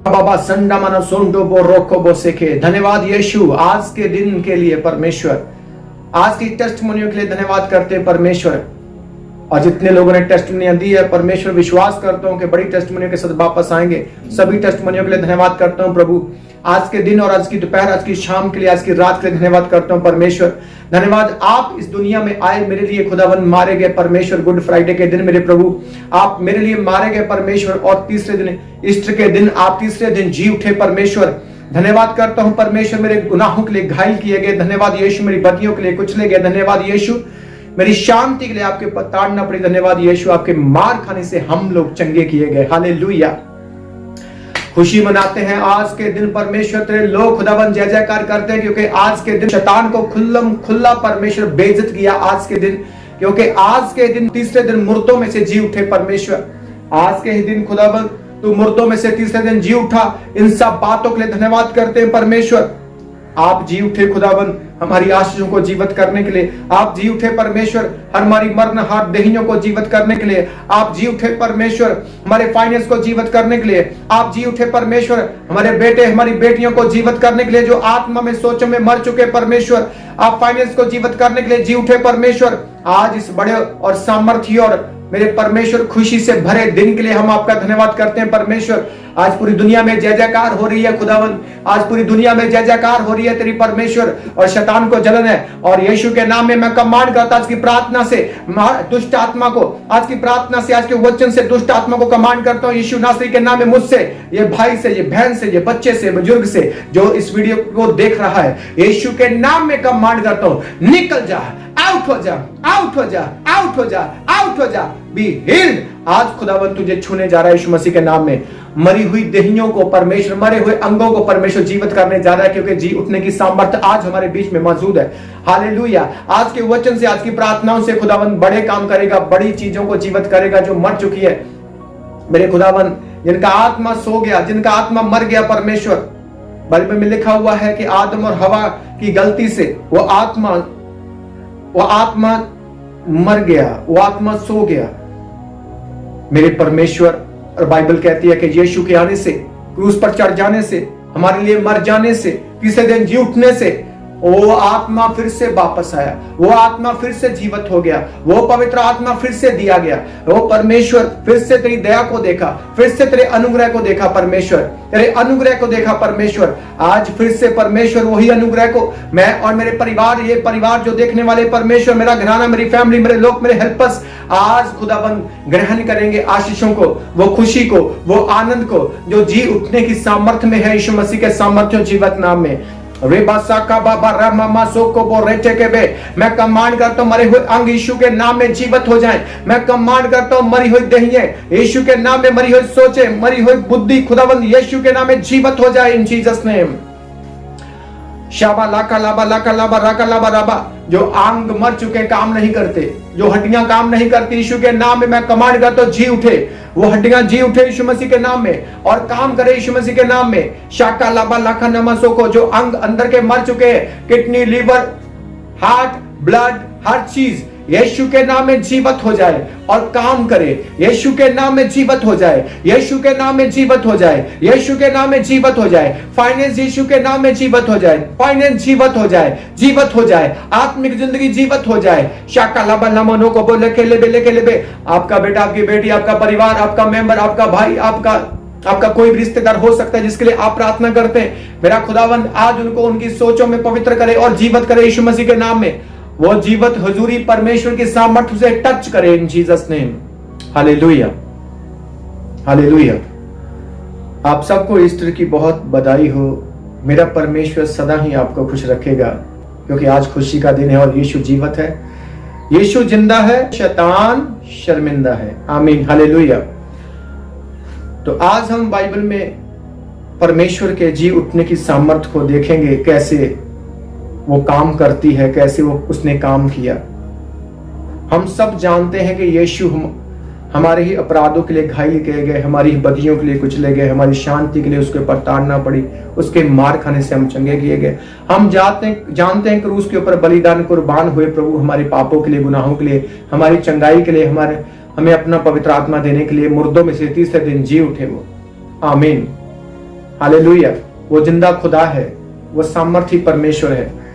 बाबा संडा मना सोंडो बो रोको बो सेके। धन्यवाद यीशु आज के दिन के लिए परमेश्वर, आज की टेस्टमोनियों के लिए धन्यवाद करते हैं परमेश्वर। और जितने लोगों ने टेस्टमोनियां दी है परमेश्वर, विश्वास करता हूं कि बड़ी टेस्टमोनियों के साथ वापस आएंगे। सभी टेस्टमोनियों के लिए धन्यवाद करता हूं प्रभु। आज के दिन और आज की दोपहर, आज की शाम के लिए, आज की रात के लिए धन्यवाद करता हूं परमेश्वर। धन्यवाद आप इस दुनिया में आए मेरे लिए खुदावन, मारे गए परमेश्वर। गुड फ्राइडे के दिन मेरे प्रभु आप मेरे लिए मारे गए परमेश्वर और तीसरे दिन ईस्टर के दिन आप तीसरे दिन जी उठे परमेश्वर। धन्यवाद करता हूं परमेश्वर, मेरे गुनाहों के लिए घायल किए गए। धन्यवाद यीशु, मेरी बत्तियों के लिए कुचले गए। धन्यवाद यीशु, मेरी शांति के लिए आपके ताड़ना पड़ी। धन्यवाद यीशु, आपके मार खाने से हम लोग चंगे किए गए। हालेलुया। खुशी मनाते हैं आज के दिन परमेश्वर, तेरे लोग खुदावन जय जयकार करते हैं क्योंकि आज के दिन शैतान को खुल्ला परमेश्वर बेइज्जत किया आज के दिन, क्योंकि आज के दिन तीसरे दिन मुर्दों में से जी उठे परमेश्वर। आज के ही दिन खुदावन तू मुर्दों में से तीसरे दिन जी उठा। इन सब बातों के लिए धन्यवाद करते हैं परमेश्वर। आप जी उठे खुदावन हमारी आशीषों को जीवित करने के लिए। आप जी उठे परमेश्वर हमारी मरनहार देहियों को जीवित करने के लिए। आप जी उठे परमेश्वर हमारे फाइनेंस को जीवित करने के लिए। आप जी उठे परमेश्वर हमारे बेटे हमारी बेटियों को जीवित करने के लिए जो आत्मा में सोचों में मर चुके परमेश्वर। आप फाइनेंस को जीवित करने के लिए जी उठे परमेश्वर। आज इस बड़े और सामर्थ्य और मेरे परमेश्वर खुशी से भरे दिन के लिए हम आपका धन्यवाद करते हैं परमेश्वर। आज पूरी दुनिया में जय जयकार हो रही है खुदावन, आज पूरी दुनिया में जय जयकार हो रही है तेरी परमेश्वर। और शैतान को जलन है और यीशु के नाम में मैं कमांड करता आज की प्रार्थना से दुष्ट आत्मा को, आज की प्रार्थना से, आज के वचन से दुष्ट आत्मा को कमांड करता हूं यीशु नासरी के नाम में। मुझसे, ये भाई से, ये बहन से, ये बच्चे से, बुजुर्ग से जो इस वीडियो को देख रहा है, यीशु के नाम में कमांड करता हूं निकल जा, आउट हो जा, आउट हो जा, आउट हो जा, आउट हो जा, बी हील्ड। आज खुदावन तुझे छूने जा रहा है यीशु मसीह के नाम में। मरी हुई देहियों को परमेश्वर, मरे हुए अंगों को परमेश्वर जीवित करने जा रहा है क्योंकि जी उठने की सामर्थ्य आज हमारे बीच में मौजूद है। हालेलुया। आज के वचन से, आज की प्रार्थनाओं से खुदावन बड़े काम करेगा, बड़ी चीजों को जीवित करेगा जो मर चुकी है मेरे खुदावन। जिनका आत्मा सो गया, जिनका आत्मा मर गया परमेश्वर, बाइबल में लिखा हुआ है कि आदम और हवा की गलती से वो आत्मा मर गया, वो आत्मा सो गया मेरे परमेश्वर। और बाइबल कहती है कि यीशु के आने से, क्रूस पर चढ़ जाने से हमारे लिए मर जाने से, तीसरे दिन जी उठने से वो आत्मा फिर से वापस आया, वो आत्मा फिर से जीवित हो गया, वो पवित्र आत्मा फिर से दिया गया। वो परमेश्वर फिर से तेरी दया को देखा, फिर से तेरे अनुग्रह को देखा परमेश्वर, तेरे अनुग्रह को देखा परमेश्वर। आज फिर से परमेश्वर वही अनुग्रह को मैं और मेरे परिवार, ये परिवार जो देखने वाले परमेश्वर, मेरा घराना, मेरी फैमिली, मेरे लोग, मेरे हेल्पर्स आज खुदाबंद ग्रहण करेंगे आशीषों को, वो खुशी को, वो आनंद को जो जी उठने की सामर्थ्य में है, यीशु मसीह के सामर्थ्य जीवित नाम में। मैं कमांड करता हूं मरे हुए अंग यीशु के नाम में जीवित हो जाएं। मैं कमांड करता हूं मरी हुई देहियां यीशु के नाम में, मरी हुई सोचे, मरी हुई बुद्धि खुदाबंद यीशु के नाम में जीवित हो जाए इन जीसस नेम। शाबा लाका लाबा लाका लाबा राका लाबा राबा। जो अंग मर चुके काम नहीं करते, जो हड्डियां काम नहीं करती, यीशु के नाम में मैं कमांड करता हूं जी उठे, वो हड्डियां जी उठे यीशु मसीह के नाम में और काम करे यीशु मसीह के नाम में। शाका लाबा लाखा नमसो को जो अंग अंदर के मर चुके हैं, किडनी, लीवर, हार्ट, ब्लड, हर चीज यीशु के नाम में जीवित हो जाए और काम करे। यीशु के नाम में जीवित हो जाए, यीशु के नाम में जीवित हो जाए, यीशु के नाम में जीवित हो जाए। फाइनेंस यीशु के नाम में जीवित हो जाए, फाइनेंस जीवित हो जाए, जीवित हो जाए, आत्मिक जिंदगी जीवित हो जाए। शाका लाबा नमनो को बोले के लेबे आपका बेटा, आपकी बेटी, आपका परिवार, आपका मेंबर, आपका भाई, आपका कोई भी रिश्तेदार हो सकता है जिसके लिए आप प्रार्थना करते हैं। मेरा खुदावंद आज उनको उनकी सोचों में पवित्र करे और जीवित करे यीशु मसीह के नाम में। वो जीवित हुजूरी परमेश्वर की सामर्थ्य से टच करे इन जीसस नेम। Hallelujah, hallelujah. आप सबको ईस्टर की बहुत बधाई हो। मेरा परमेश्वर सदा ही आपको खुश रखेगा, क्योंकि आज खुशी का दिन है और यीशु जीवित है, यीशु जिंदा है, शैतान शर्मिंदा है। आमीन, हालेलुया। तो आज हम बाइबल में परमेश्वर के जी उठने की सामर्थ्य को देखेंगे, कैसे वो काम करती है, कैसे वो उसने काम किया। हम सब जानते हैं कि यीशु हमारे ही अपराधों के लिए घायल किए गए, हमारी ही बदियों के लिए कुचले गए, हमारी शांति के लिए उसके ऊपर ताड़ना पड़ी, उसके मार खाने से हम चंगे किए गए। हम जानते हैं क्रूस के ऊपर बलिदान कुर्बान हुए प्रभु हमारे पापों के लिए, गुनाहों के लिए, हमारी चंगाई के लिए, हमें अपना पवित्र आत्मा देने के लिए मुर्दों में से तीसरे दिन जी उठे वो। आमीन, हालेलुया। वो जिंदा खुदा है, वो सामर्थी परमेश्वर है।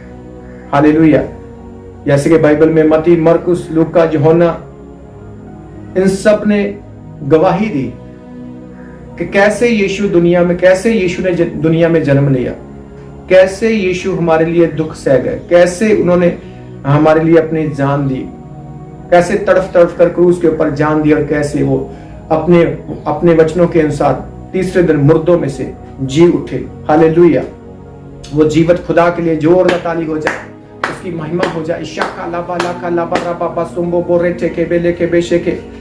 हालेलुया। जैसे कि बाइबल में मत्ती, मरकुस, लूका, यूहन्ना, इन सब ने गवाही दी कि कैसे यीशु ने दुनिया में जन्म लिया, कैसे यीशु हमारे लिए दुख सह गए, कैसे उन्होंने हमारे लिए अपनी जान दी, कैसे तड़फ तड़फ कर क्रूस के ऊपर जान दी और कैसे वो अपने वचनों के अनुसार तीसरे दिन मुर्दों में से जी उठे। हालेलुया। वो जीवित खुदा के लिए जोरदार ताली हो जाए, उसकी महिमा हो जाए। शाका लाबा लाका लाबा राबा बासुम्बो बोरे टेके बेले के बेशे के।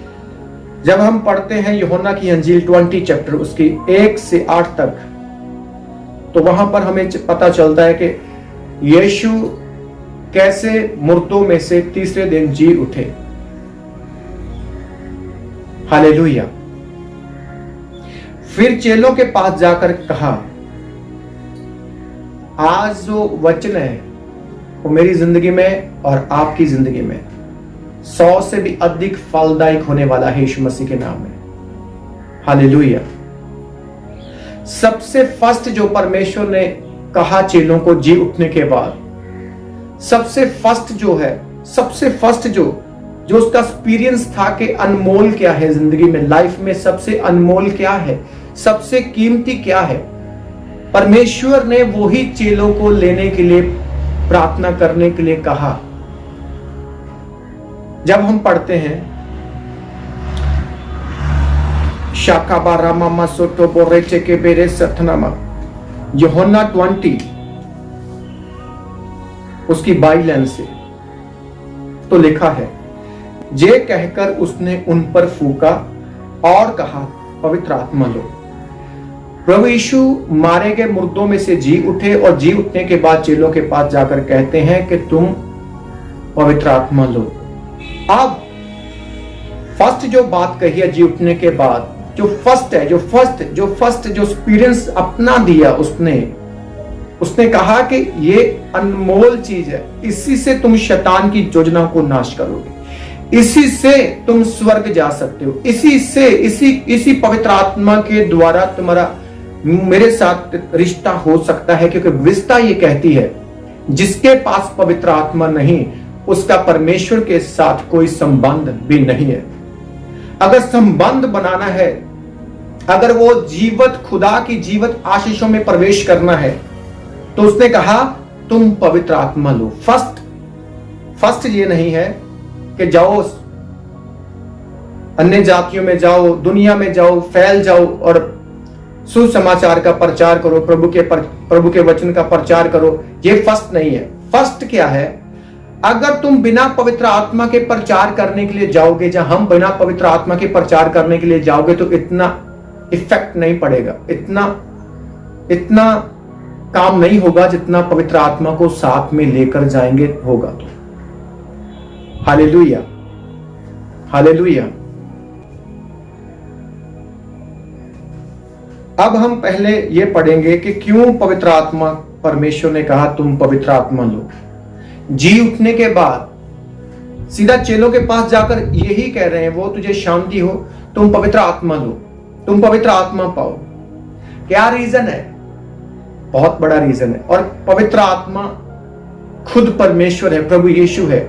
जब हम पढ़ते हैं यूहन्ना की अंजील 20 चैप्टर उसकी 1 से 8 तक, तो वहां पर हमें पता चलता है कि यीशु कैसे मुर्दों में से तीसरे दिन जी उठे। हालेलुया। फिर चेलों के पास जाकर कहा, आज जो वचन है वो मेरी जिंदगी में और आपकी जिंदगी में 100 से भी अधिक फलदायक होने वाला है यीशु मसीह के नाम में। हालेलुया। सबसे फर्स्ट जो परमेश्वर ने कहा चेलों को जी उठने के बाद, सबसे फर्स्ट जो उसका एक्सपीरियंस था कि अनमोल क्या है जिंदगी में, लाइफ में सबसे अनमोल क्या है, सबसे कीमती क्या है, परमेश्वर ने वही चेलों को लेने के लिए, प्रार्थना करने के लिए कहा। जब हम पढ़ते हैं शाकाबा रामा सोटो बोरेचे के बेरे सथनामा, यूहन्ना 20 उसकी 22 लाइन से तो लिखा है, जे कहकर उसने उन पर फूका और कहा, पवित्र आत्मा लो। प्रभु यीशु मारे गए मुर्दों में से जी उठे और जी उठने के बाद चेलों के पास जाकर कहते हैं कि तुम पवित्र आत्मा लो। अब फर्स्ट जो बात कही है जी उठने के बाद, जो फर्स्ट एक्सपीरियंस अपना दिया उसने कहा कि ये अनमोल चीज है, इसी से तुम शैतान की योजना को नाश करोगे, इसी से तुम स्वर्ग जा सकते हो, इसी पवित्र आत्मा के द्वारा तुम्हारा मेरे साथ रिश्ता हो सकता है, क्योंकि विस्ता ये कहती है जिसके पास पवित्र आत्मा नहीं उसका परमेश्वर के साथ कोई संबंध भी नहीं है। अगर संबंध बनाना है, अगर वो जीवत खुदा की जीवत आशीषों में प्रवेश करना है, तो उसने कहा तुम पवित्र आत्मा लो। फर्स्ट ये नहीं है कि जाओ अन्य जातियों में जाओ, दुनिया में जाओ, फैल जाओ और सुसमाचार का प्रचार करो, प्रभु के वचन का प्रचार करो। ये फर्स्ट नहीं है। फर्स्ट क्या है? अगर तुम बिना पवित्र आत्मा के प्रचार करने के लिए जाओगे, जहां हम बिना पवित्र आत्मा के प्रचार करने के लिए जाओगे, तो इतना इफेक्ट नहीं पड़ेगा, इतना काम नहीं होगा जितना पवित्र आत्मा को साथ में लेकर जाएंगे होगा। तो हालेलुया, हालेलुया। अब हम पहले ये पढ़ेंगे कि क्यों पवित्र आत्मा, परमेश्वर ने कहा तुम पवित्र आत्मा लो। जी उठने के बाद सीधा चेलों के पास जाकर यही कह रहे हैं वो, तुझे शांति हो, तुम पवित्र आत्मा लो, तुम पवित्र आत्मा पाओ। क्या रीजन है? बहुत बड़ा रीजन है। और पवित्र आत्मा खुद परमेश्वर है, प्रभु यीशु है।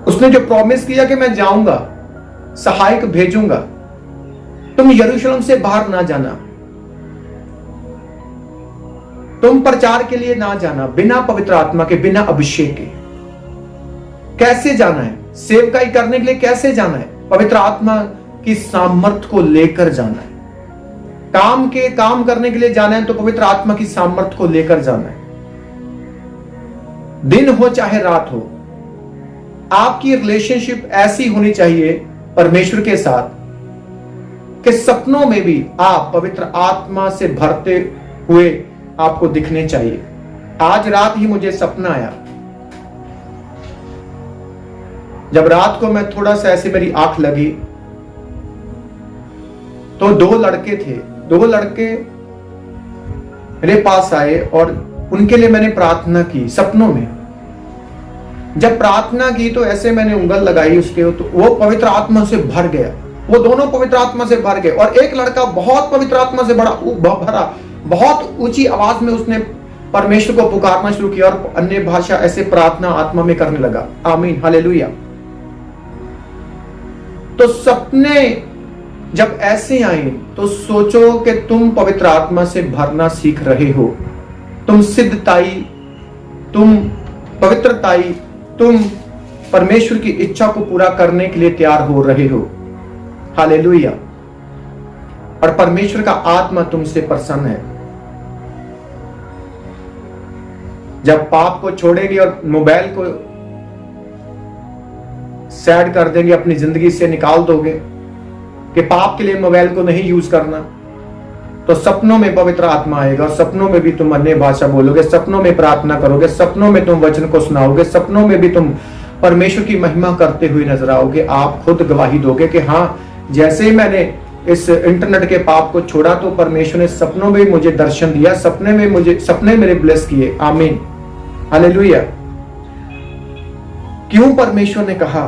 उसने जो प्रॉमिस किया कि मैं जाऊंगा, सहायक भेजूंगा, तुम यरूशलेम से बाहर ना जाना, तुम प्रचार के लिए ना जाना बिना पवित्र आत्मा के, बिना अभिषेक के। कैसे जाना है? सेवकाई करने के लिए कैसे जाना है? पवित्र आत्मा की सामर्थ को लेकर जाना है। काम करने के लिए जाना है तो पवित्र आत्मा की सामर्थ को लेकर जाना है। दिन हो चाहे रात हो, आपकी रिलेशनशिप ऐसी होनी चाहिए परमेश्वर के साथ कि सपनों में भी आप पवित्र आत्मा से भरते हुए आपको दिखने चाहिए। आज रात ही मुझे सपना आया। जब रात को मैं थोड़ा सा ऐसे मेरी आंख लगी तो दो लड़के मेरे पास आए और उनके लिए मैंने प्रार्थना की सपनों में। जब प्रार्थना की तो ऐसे मैंने उंगल लगाई उसके, तो वो पवित्र आत्मा से भर गया। वो दोनों पवित्र आत्मा से भर गए। और एक लड़का बहुत पवित्र आत्मा से भरा, बहुत ऊंची आवाज में उसने परमेश्वर को पुकारना शुरू किया और अन्य भाषा ऐसे प्रार्थना आत्मा में करने लगा। आमीन, हालेलुया। तो सपने जब ऐसे आए तो सोचो कि तुम पवित्र आत्मा से भरना सीख रहे हो। तुम सिद्धताई, तुम पवित्रताई, तुम परमेश्वर की इच्छा को पूरा करने के लिए तैयार हो रहे हो। हालेलुया। और परमेश्वर का आत्मा तुमसे प्रसन्न है। जब पाप को छोड़ेगी और मोबाइल को सैड कर देंगे, अपनी जिंदगी से निकाल दोगे कि पाप के लिए मोबाइल को नहीं यूज करना, तो सपनों में पवित्र आत्मा आएगा और सपनों में भी तुम अन्य भाषा बोलोगे, सपनों में प्रार्थना करोगे, सपनों में तुम वचन को सुनाओगे, सपनों में भी तुम परमेश्वर की महिमा करते हुए नजर आओगे। आप खुद गवाही दोगे कि हाँ, जैसे ही मैंने इस इंटरनेट के पाप को छोड़ा तो परमेश्वर ने सपनों में मुझे दर्शन दिया, सपने मेरे ब्लेस किए। आमीन, हालेलुया। क्यों परमेश्वर ने कहा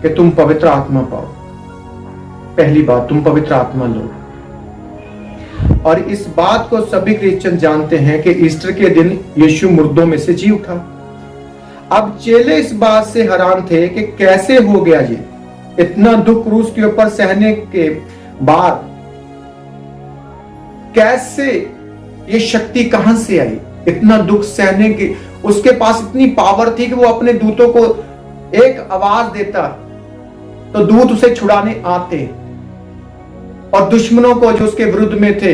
कि तुम पवित्र आत्मा पाओ? पहली बात, तुम पवित्र आत्मा लो। और इस बात को सभी क्रिश्चियन जानते हैं कि ईस्टर के दिन यीशु मुर्दों में से जी उठा। अब चेले इस बात से हैरान थे कि कैसे हो गया ये, इतना दुख क्रूस के ऊपर सहने के बाद कैसे ये शक्ति कहां से आई? इतना दुख सहने की उसके पास इतनी पावर थी कि वो अपने दूतों को एक आवाज देता तो दूत उसे छुड़ाने आते और दुश्मनों को जो उसके विरुद्ध में थे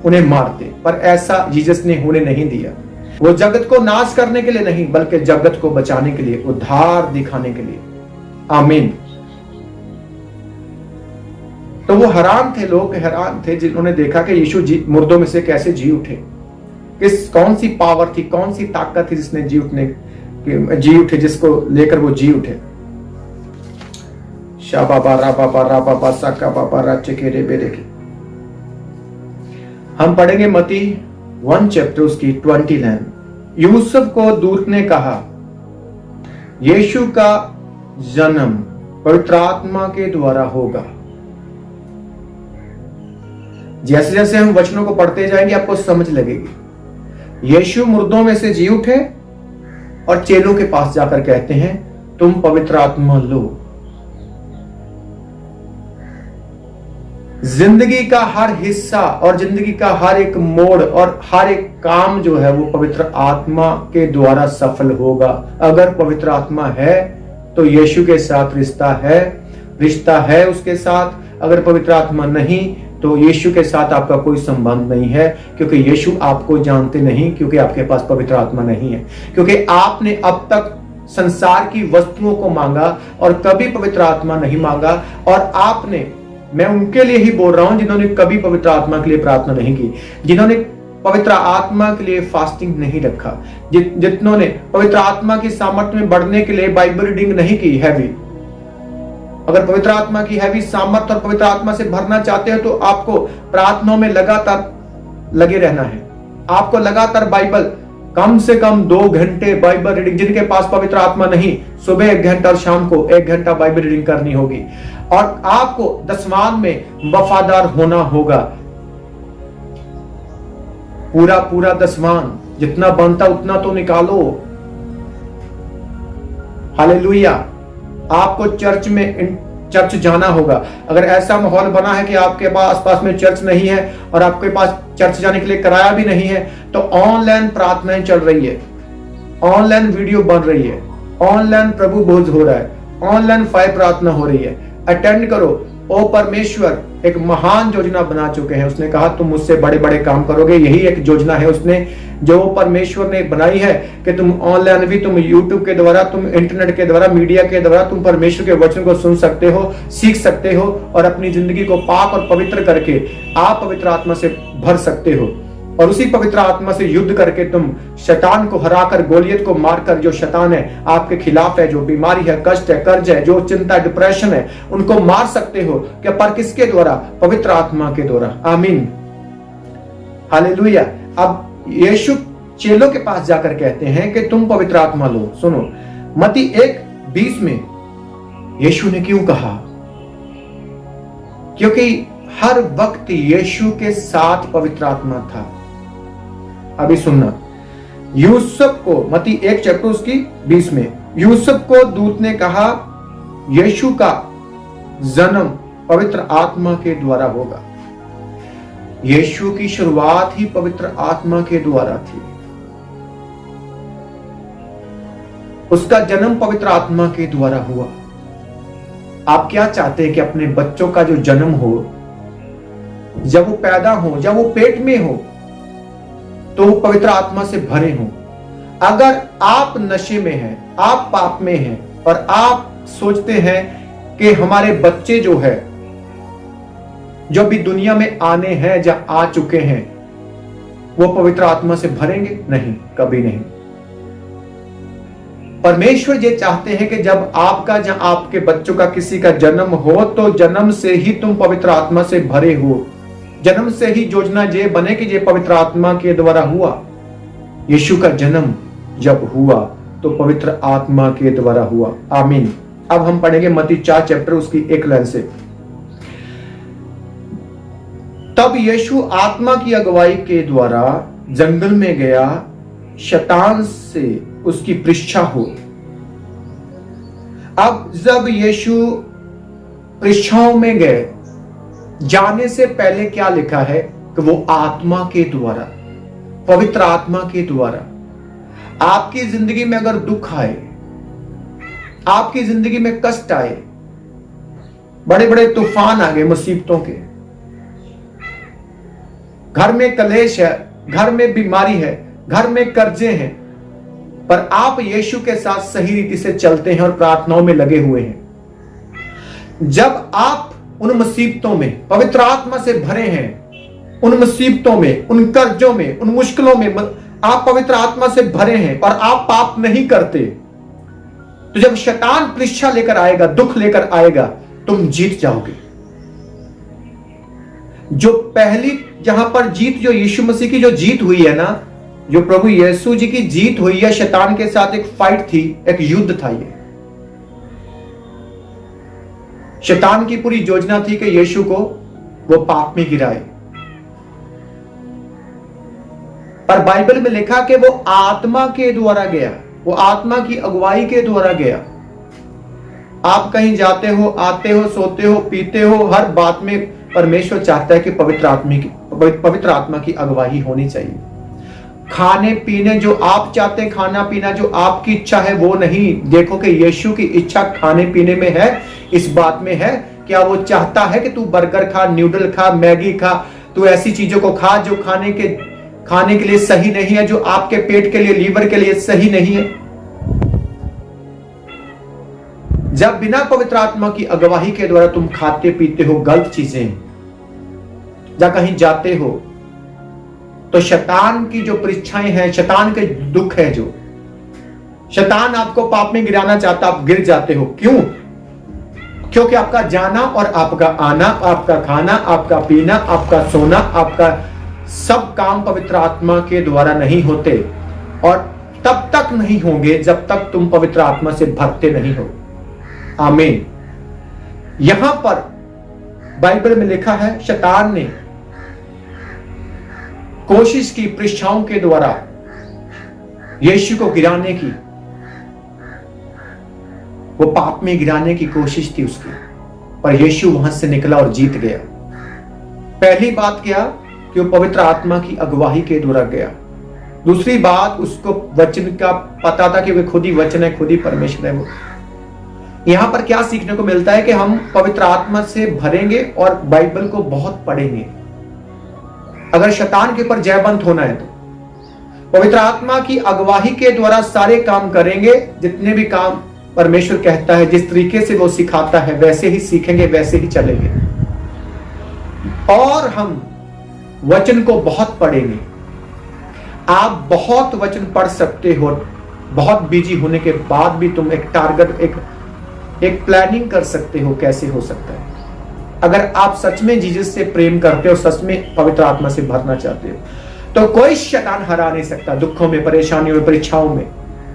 उन्हें मारते। पर ऐसा जीसस ने होने नहीं दिया। वो जगत को नाश करने के लिए नहीं, बल्कि जगत को बचाने के लिए, उद्धार दिखाने के लिए। आमीन। तो वो हैरान थे, लोग हैरान थे जिन्होंने देखा कि यीशु मुर्दों में से कैसे जी उठे। कौन सी पावर थी, कौन सी ताकत थी जिसने जी उठे, जिसको लेकर वो जी उठे। हम पढ़ेंगे मती 1 चैप्टर उसकी 20 लाइन। यूसुफ को दूत ने कहा, यीशु का जन्म पवित्र आत्मा के द्वारा होगा। जैसे जैसे हम वचनों को पढ़ते जाएंगे आपको समझ लगेगी। यीशु मुर्दों में से जी उठे और चेलों के पास जाकर कहते हैं तुम पवित्र आत्मा लो। जिंदगी का हर हिस्सा और जिंदगी का हर एक मोड़ और हर एक काम जो है वो पवित्र आत्मा के द्वारा सफल होगा। अगर पवित्र आत्मा है तो यीशु के साथ रिश्ता है उसके साथ। अगर पवित्र आत्मा नहीं तो यीशु के साथ आपका कोई संबंध नहीं है, क्योंकि यीशु आपको जानते नहीं, क्योंकि आपके पास पवित्र आत्मा नहीं है, क्योंकि आपने अब तक संसार की वस्तुओं को मांगा और कभी पवित्र आत्मा नहीं मांगा। और आपने, मैं उनके लिए ही बोल रहा हूं जिन्होंने कभी पवित्र आत्मा के लिए प्रार्थना नहीं की, जिन्होंने पवित्र आत्मा के लिए फास्टिंग नहीं रखा, जिन्होंने पवित्र आत्मा की सामर्थ्य में बढ़ने के लिए बाइबल रीडिंग नहीं की हैवी। अगर पवित्र आत्मा की हैवी सामर्थ्य और पवित्र आत्मा से भरना चाहते हो तो आपको प्रार्थनाओं में लगातार लगे रहना है। आपको लगातार बाइबल, कम से कम 2 घंटे बाइबल रीडिंग, जिनके पास पवित्र आत्मा नहीं, सुबह 1 घंटा और शाम को 1 घंटा बाइबल रीडिंग करनी होगी। और आपको दसवान में वफादार होना होगा। पूरा दसवान जितना बनता उतना तो निकालो। हालेलुया। आपको चर्च जाना होगा। अगर ऐसा माहौल बना है कि आपके पास आसपास में चर्च नहीं है और आपके पास चर्च जाने के लिए किराया भी नहीं है, तो ऑनलाइन प्रार्थनाएं चल रही है, ऑनलाइन वीडियो बन रही है, ऑनलाइन प्रभु भोज हो रहा है, ऑनलाइन फायर प्रार्थना हो रही है। अटेंड करो। ओ परमेश्वर एक महान योजना बना चुके हैं। उसने कहा तुम मुझसे बड़े बड़े काम करोगे। यही एक योजना है उसने जो परमेश्वर ने बनाई है कि तुम ऑनलाइन भी, तुम यूट्यूब के द्वारा, तुम इंटरनेट के द्वारा, मीडिया के द्वारा तुम परमेश्वर के वचन को सुन सकते हो, सीख सकते हो और अपनी जिंदगी को पाक और पवित्र करके आप पवित्र आत्मा से भर सकते हो। और उसी पवित्र आत्मा से युद्ध करके तुम शैतान को हराकर, गोलियत को मारकर, जो शैतान है आपके खिलाफ है, जो बीमारी है, कष्ट है, कर्ज है, जो चिंता, डिप्रेशन है, उनको मार सकते हो। क्या? पर किसके द्वारा? पवित्र आत्मा के द्वारा। आमीन, हालेलुया। अब यीशु चेलों के पास जाकर कहते हैं कि तुम पवित्र आत्मा लो। सुनो, मत्ती 1:20 में यीशु ने क्यों कहा? क्योंकि हर वक्त यीशु के साथ पवित्र आत्मा था। अभी सुनना, यूसुफ को, मत्ती 1 चैप्टर उसकी 20 में, यूसुफ को दूत ने कहा यीशु का जन्म पवित्र आत्मा के द्वारा होगा। यीशु की शुरुआत ही पवित्र आत्मा के द्वारा थी। उसका जन्म पवित्र आत्मा के द्वारा हुआ। आप क्या चाहते हैं कि अपने बच्चों का जो जन्म हो, जब वो पैदा हो, जब वो पेट में हो, तो वो पवित्र आत्मा से भरे हो। अगर आप नशे में हैं, आप पाप में हैं और आप सोचते हैं कि हमारे बच्चे जो है, जो भी दुनिया में आने हैं, जहां आ चुके हैं, वो पवित्र आत्मा से भरेंगे? नहीं, कभी नहीं। परमेश्वर ये चाहते हैं कि जब आपका, जहां आपके बच्चों का किसी का जन्म हो, तो जन्म से ही तुम पवित्र आत्मा से भरे हो। जन्म से ही योजना ये बने कि ये पवित्र आत्मा के द्वारा हुआ। यीशु का जन्म जब हुआ तो पवित्र आत्मा के द्वारा हुआ। आमीन। अब हम पढ़ेंगे मत्ती 4 चैप्टर उसकी 1 लाइन से। तब यीशु आत्मा की अगुवाई के द्वारा जंगल में गया, शैतान से उसकी परीक्षा हो। अब जब यीशु परीक्षाओं में गए, जाने से पहले क्या लिखा है कि वो आत्मा के द्वारा, पवित्र आत्मा के द्वारा। आपकी जिंदगी में अगर दुख आए, आपकी जिंदगी में कष्ट आए, बड़े बड़े तूफान आ गए मुसीबतों के, घर में कलेश है, घर में बीमारी है, घर में कर्जे हैं, पर आप यीशु के साथ सही रीति से चलते हैं और प्रार्थनाओं में लगे हुए हैं। जब आप उन मुसीबतों में पवित्र आत्मा से भरे हैं, उन मुसीबतों में, उन कर्जों में, उन मुश्किलों में आप पवित्र आत्मा से भरे हैं और आप पाप नहीं करते, तो जब शैतान परीक्षा लेकर आएगा, दुख लेकर आएगा, तुम जीत जाओगे। जो पहली, जहां पर जीत, जो यीशु मसीह की जो जीत हुई है ना, जो प्रभु यीशु जी की जीत हुई है, शैतान के साथ एक फाइट थी, एक युद्ध था। ये शैतान की पूरी योजना थी कि यीशु को वो पाप में गिराए, पर बाइबल में लिखा कि वो आत्मा के द्वारा गया, वो आत्मा की अगुवाई के द्वारा गया। आप कहीं जाते हो, आते हो, सोते हो, पीते हो, हर बात में परमेश्वर चाहता है कि पवित्र आत्मा की अगुवाई होनी चाहिए। खाने पीने जो आप चाहते हैं, खाना पीना जो आपकी इच्छा है वो नहीं। देखो कि यीशु की इच्छा खाने पीने में है, इस बात में है। क्या वो चाहता है कि तू बर्गर खा, न्यूडल खा, मैगी खा, तू ऐसी चीजों को खा जो खाने के लिए सही नहीं है, जो आपके पेट के लिए, लीवर के लिए सही नहीं है। जब बिना पवित्र आत्मा की अगुवाई के द्वारा तुम खाते पीते हो गलत चीजें, या कहीं जाते हो, तो शैतान की जो परीक्षाएं हैं, शैतान के दुख है, जो शैतान आपको पाप में गिराना चाहता, आप गिर जाते हो। क्यों? क्योंकि आपका जाना और आपका आना, आपका खाना, आपका पीना, आपका सोना, आपका सब काम पवित्र आत्मा के द्वारा नहीं होते, और तब तक नहीं होंगे जब तक तुम पवित्र आत्मा से भरते नहीं हो। आमीन। यहां पर बाइबल में लिखा है, शैतान ने कोशिश की परीक्षाओं के द्वारा यीशु को गिराने की, वो पाप में गिराने की कोशिश थी उसकी, पर यीशु वहां से निकला और जीत गया। पहली बात क्या कि वो पवित्र आत्मा की अगुवाई के द्वारा गया। दूसरी बात, उसको वचन का पता था कि वे खुद ही वचन है, खुद ही परमेश्वर है। वो यहां पर क्या सीखने को मिलता है कि हम पवित्र आत्मा से भरेंगे और बाइबल को बहुत पढ़ेंगे। अगर शैतान के ऊपर जयवंत होना है तो पवित्र आत्मा की अगुवाई के द्वारा सारे काम करेंगे। जितने भी काम परमेश्वर कहता है, जिस तरीके से वो सिखाता है, वैसे ही सीखेंगे, वैसे ही चलेंगे। और हम वचन को बहुत पढ़ेंगे। आप बहुत वचन पढ़ सकते हो, बहुत बिजी होने के बाद भी तुम एक टारगेट, एक प्लानिंग कर सकते हो कैसे हो सकता है। अगर आप सच में जीसस से प्रेम करते हो, सच में पवित्र आत्मा से भरना चाहते हो, तो कोई शैतान हरा नहीं सकता दुखों में, परेशानियों में, परीक्षाओं में।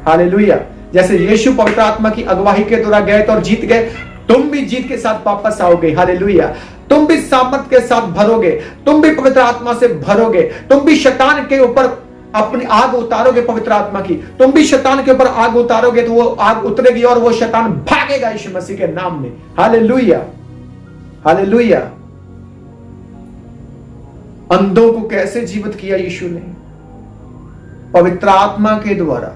हालेलुया। जैसे यीशु पवित्र आत्मा की अगुवाई के द्वारा गए तो और जीत गए, तुम भी जीत के साथ वापस आओगे। हालेलुया। तुम भी सामर्थ के साथ भरोगे, तुम भी पवित्र आत्मा से भरोगे, तुम भी शैतान के ऊपर अपनी आग उतारोगे पवित्र आत्मा की। तुम भी शैतान के ऊपर आग उतारोगे तो वो आग उतरेगी और वो शैतान भागेगा यीशु मसीह के नाम में। Hallelujah, hallelujah. अंधों को कैसे जीवित किया यीशु ने? पवित्र आत्मा के द्वारा।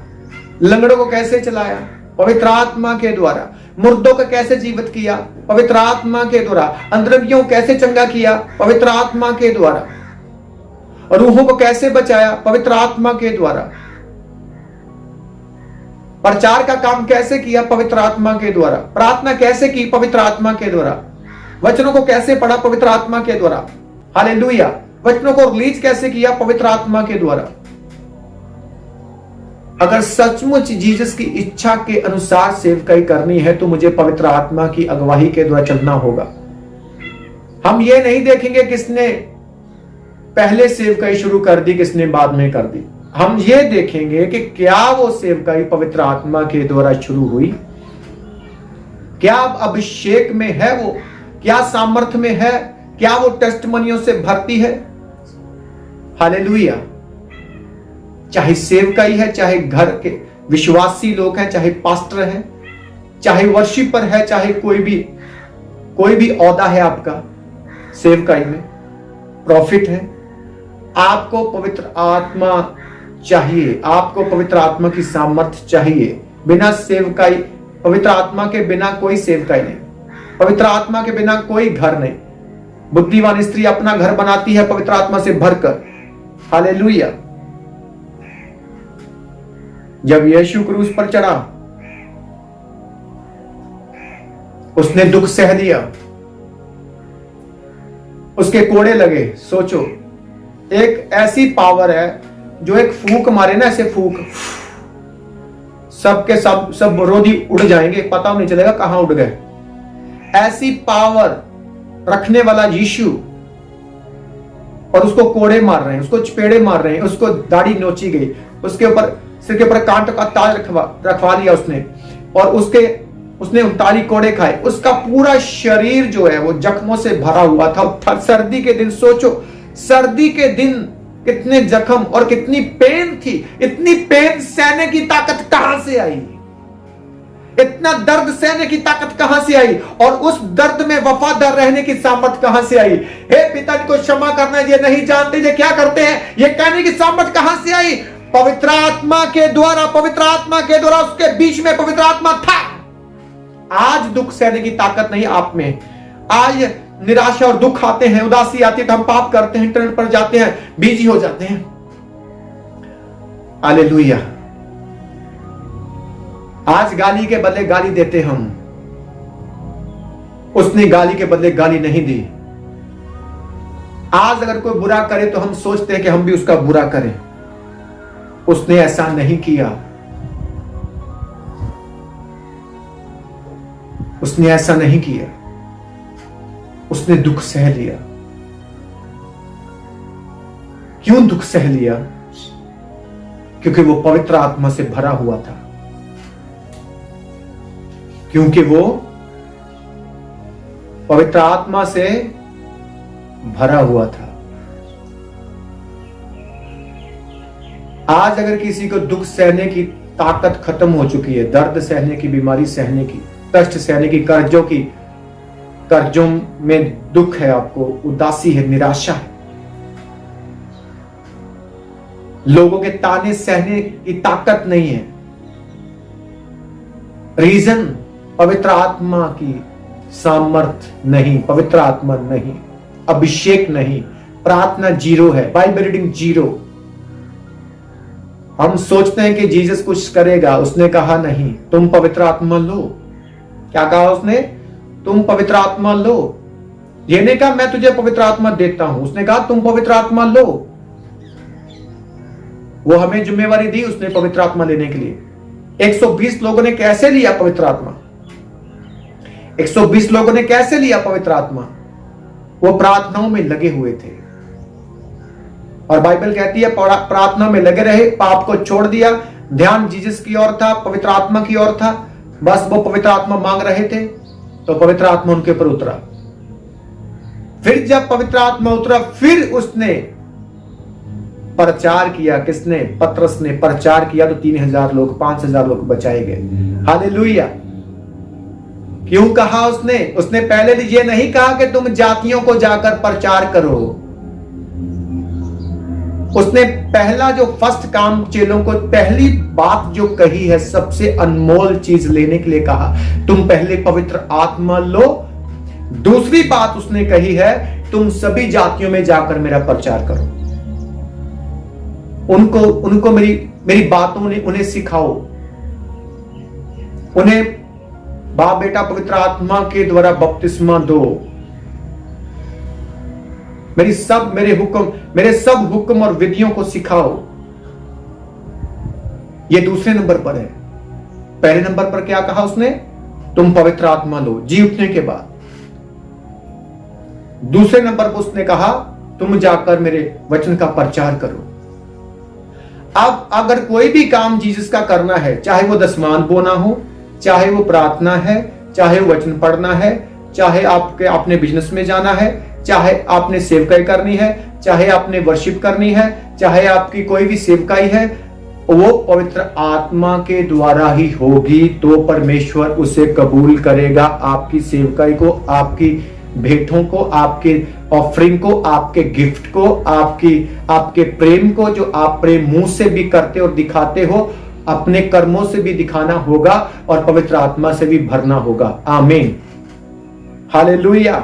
लंगड़ों को कैसे चलाया? पवित्र आत्मा के द्वारा। मुर्दों को कैसे जीवित किया? पवित्र आत्मा के द्वारा। अंधरोगियों को कैसे चंगा किया? पवित्र आत्मा के द्वारा। रूहों को कैसे बचाया? पवित्र आत्मा के द्वारा। प्रचार का काम कैसे किया? पवित्र आत्मा के द्वारा। प्रार्थना कैसे की? पवित्र आत्मा के द्वारा। वचनों को कैसे पढ़ा? पवित्र आत्मा के द्वारा। हालेलुया। वचनों को रिलीज कैसे किया? पवित्र आत्मा के द्वारा। अगर सचमुच जीसस की इच्छा के अनुसार सेवकाई करनी है तो मुझे पवित्र आत्मा की अगुवाई के द्वारा चलना होगा। हम ये नहीं देखेंगे किसने पहले सेवकाई शुरू कर दी, किसने बाद में कर दी। हम ये देखेंगे कि क्या वो सेवकाई पवित्र आत्मा के द्वारा शुरू हुई, क्या अभिषेक में है वो, क्या सामर्थ्य में है, क्या वो टेस्टमनियों से भरती है। हालेलुया। चाहे सेवकाई है, चाहे घर के विश्वासी लोग हैं, चाहे पास्टर हैं, चाहे वर्शिपर है, चाहे कोई भी औदा है आपका सेवकाई में, प्रॉफिट है, आपको पवित्र आत्मा चाहिए। आपको पवित्र आत्मा की सामर्थ्य चाहिए। बिना सेवकाई, पवित्र आत्मा के बिना कोई सेवकाई नहीं, पवित्र आत्मा के बिना कोई घर नहीं। बुद्धिमान स्त्री अपना घर बनाती है पवित्र आत्मा से भरकर। हालेलुया। जब यीशु क्रूस पर चढ़ा, उसने दुख सह लिया, उसके कोड़े लगे। सोचो, एक ऐसी पावर है जो एक फूंक मारे ना, ऐसे फूंक, सबके सब विरोधी उड़ जाएंगे, पता नहीं चलेगा कहां उड़ गए। ऐसी पावर रखने वाला यीशु, और उसको कोड़े मार रहे हैं, उसको चपेड़े मार रहे हैं, उसको दाढ़ी नोची गई, उसके ऊपर सिर के ऊपर कांटों का ताज रखवा लिया उसने, और उसने 39 कोड़े खाए। उसका पूरा शरीर जो है वो जख्मों से भरा हुआ था। सर्दी के दिन, सोचो, सर्दी के दिन कितने जख्म और कितनी पेन थी। इतनी पेन सहने की ताकत कहां से आई? इतना दर्द सहने की ताकत कहां से आई? और उस दर्द में वफादार रहने की सामर्थ कहां से आई? हे पिता को क्षमा करना, ये नहीं जानते ये क्या करते हैं, ये कहने की सामर्थ कहां से आई? पवित्र आत्मा के द्वारा, पवित्र आत्मा के द्वारा। उसके बीच में पवित्र आत्मा था। आज दुख सहने की ताकत नहीं आप में। आज निराशा और दुख आते हैं, उदासी आती है तो हम पाप करते हैं, इंटरनेट पर जाते हैं, बिजी हो जाते हैं। हालेलुया। आज गाली के बदले गाली देते हम। उसने गाली के बदले गाली नहीं दी। आज अगर कोई बुरा करे तो हम सोचते हैं कि हम भी उसका बुरा करें। उसने ऐसा नहीं किया। उसने ऐसा नहीं किया। उसने दुख सह लिया। क्यों दुख सह लिया? क्योंकि वो पवित्र आत्मा से भरा हुआ था। क्योंकि वो पवित्र आत्मा से भरा हुआ था। आज अगर किसी को दुख सहने की ताकत खत्म हो चुकी है, दर्द सहने की, बीमारी सहने की, कष्ट सहने की, कर्जों में दुख है, आपको उदासी है, निराशा है, लोगों के ताने सहने की ताकत नहीं है। रीजन पवित्र आत्मा की सामर्थ्य नहीं, पवित्र आत्मा नहीं, अभिषेक नहीं, प्रार्थना जीरो है, बाइबल रीडिंग जीरो। हम सोचते हैं कि जीसस कुछ करेगा। उसने कहा नहीं, तुम पवित्र आत्मा लो। क्या कहा उसने? तुम पवित्र आत्मा लो। ये नहीं कहा मैं तुझे पवित्र आत्मा देता हूं। उसने कहा तुम पवित्र आत्मा लो। वो हमें जिम्मेवारी दी उसने पवित्र आत्मा लेने के लिए। 120 लोगों ने कैसे लिया पवित्र आत्मा? 120 लोगों ने कैसे लिया पवित्र आत्मा? वो प्रार्थनाओं में लगे हुए थे। और बाइबल कहती है प्रार्थना में लगे रहे, पाप को छोड़ दिया, ध्यान जीसस की ओर था, पवित्र आत्मा की ओर था। बस वो पवित्र आत्मा मांग रहे थे तो पवित्र आत्मा उनके ऊपर उतरा। फिर जब पवित्र आत्मा उतरा, फिर उसने प्रचार किया। किसने? पतरस ने प्रचार किया तो 3000 लोग, 5000 लोग बचाए गए। हालेलुया। क्यों कहा उसने? उसने पहले ये नहीं कहा कि तुम जातियों को जाकर प्रचार करो। उसने पहला जो फर्स्ट काम चेलों को, पहली बात जो कही है, सबसे अनमोल चीज लेने के लिए कहा, तुम पहले पवित्र आत्मा लो। दूसरी बात उसने कही है, तुम सभी जातियों में जाकर मेरा प्रचार करो। उनको मेरी बातों ने उन्हें सिखाओ। उन्हें बाप बेटा पवित्र आत्मा के द्वारा बपतिस्मा दो। मेरे सब हुक्म और विधियों को सिखाओ। ये दूसरे नंबर पर है। पहले नंबर पर क्या कहा उसने? तुम पवित्र आत्मा लो जी उठने के बाद। दूसरे नंबर पर उसने कहा तुम जाकर मेरे वचन का प्रचार करो। अब अगर कोई भी काम जीसस का करना है, चाहे वो दसमान बोना हो, चाहे वो प्रार्थना है, चाहे वो वचन पढ़ना है, चाहे आपके अपने बिजनेस में जाना है, चाहे आपने सेवकाई करनी है, चाहे आपने वर्शिप करनी है, चाहे आपकी कोई भी सेवकाई है, वो पवित्र आत्मा के द्वारा ही होगी। तो परमेश्वर उसे कबूल करेगा। आपकी सेवकाई को, आपकी भेंटों को, आपके ऑफरिंग को, आपके गिफ्ट को, आपके प्रेम को, जो आप प्रेम मुंह से भी करते और दिखाते हो, अपने कर्मों से भी दिखाना होगा और पवित्र आत्मा से भी भरना होगा। आमीन। हालेलुया।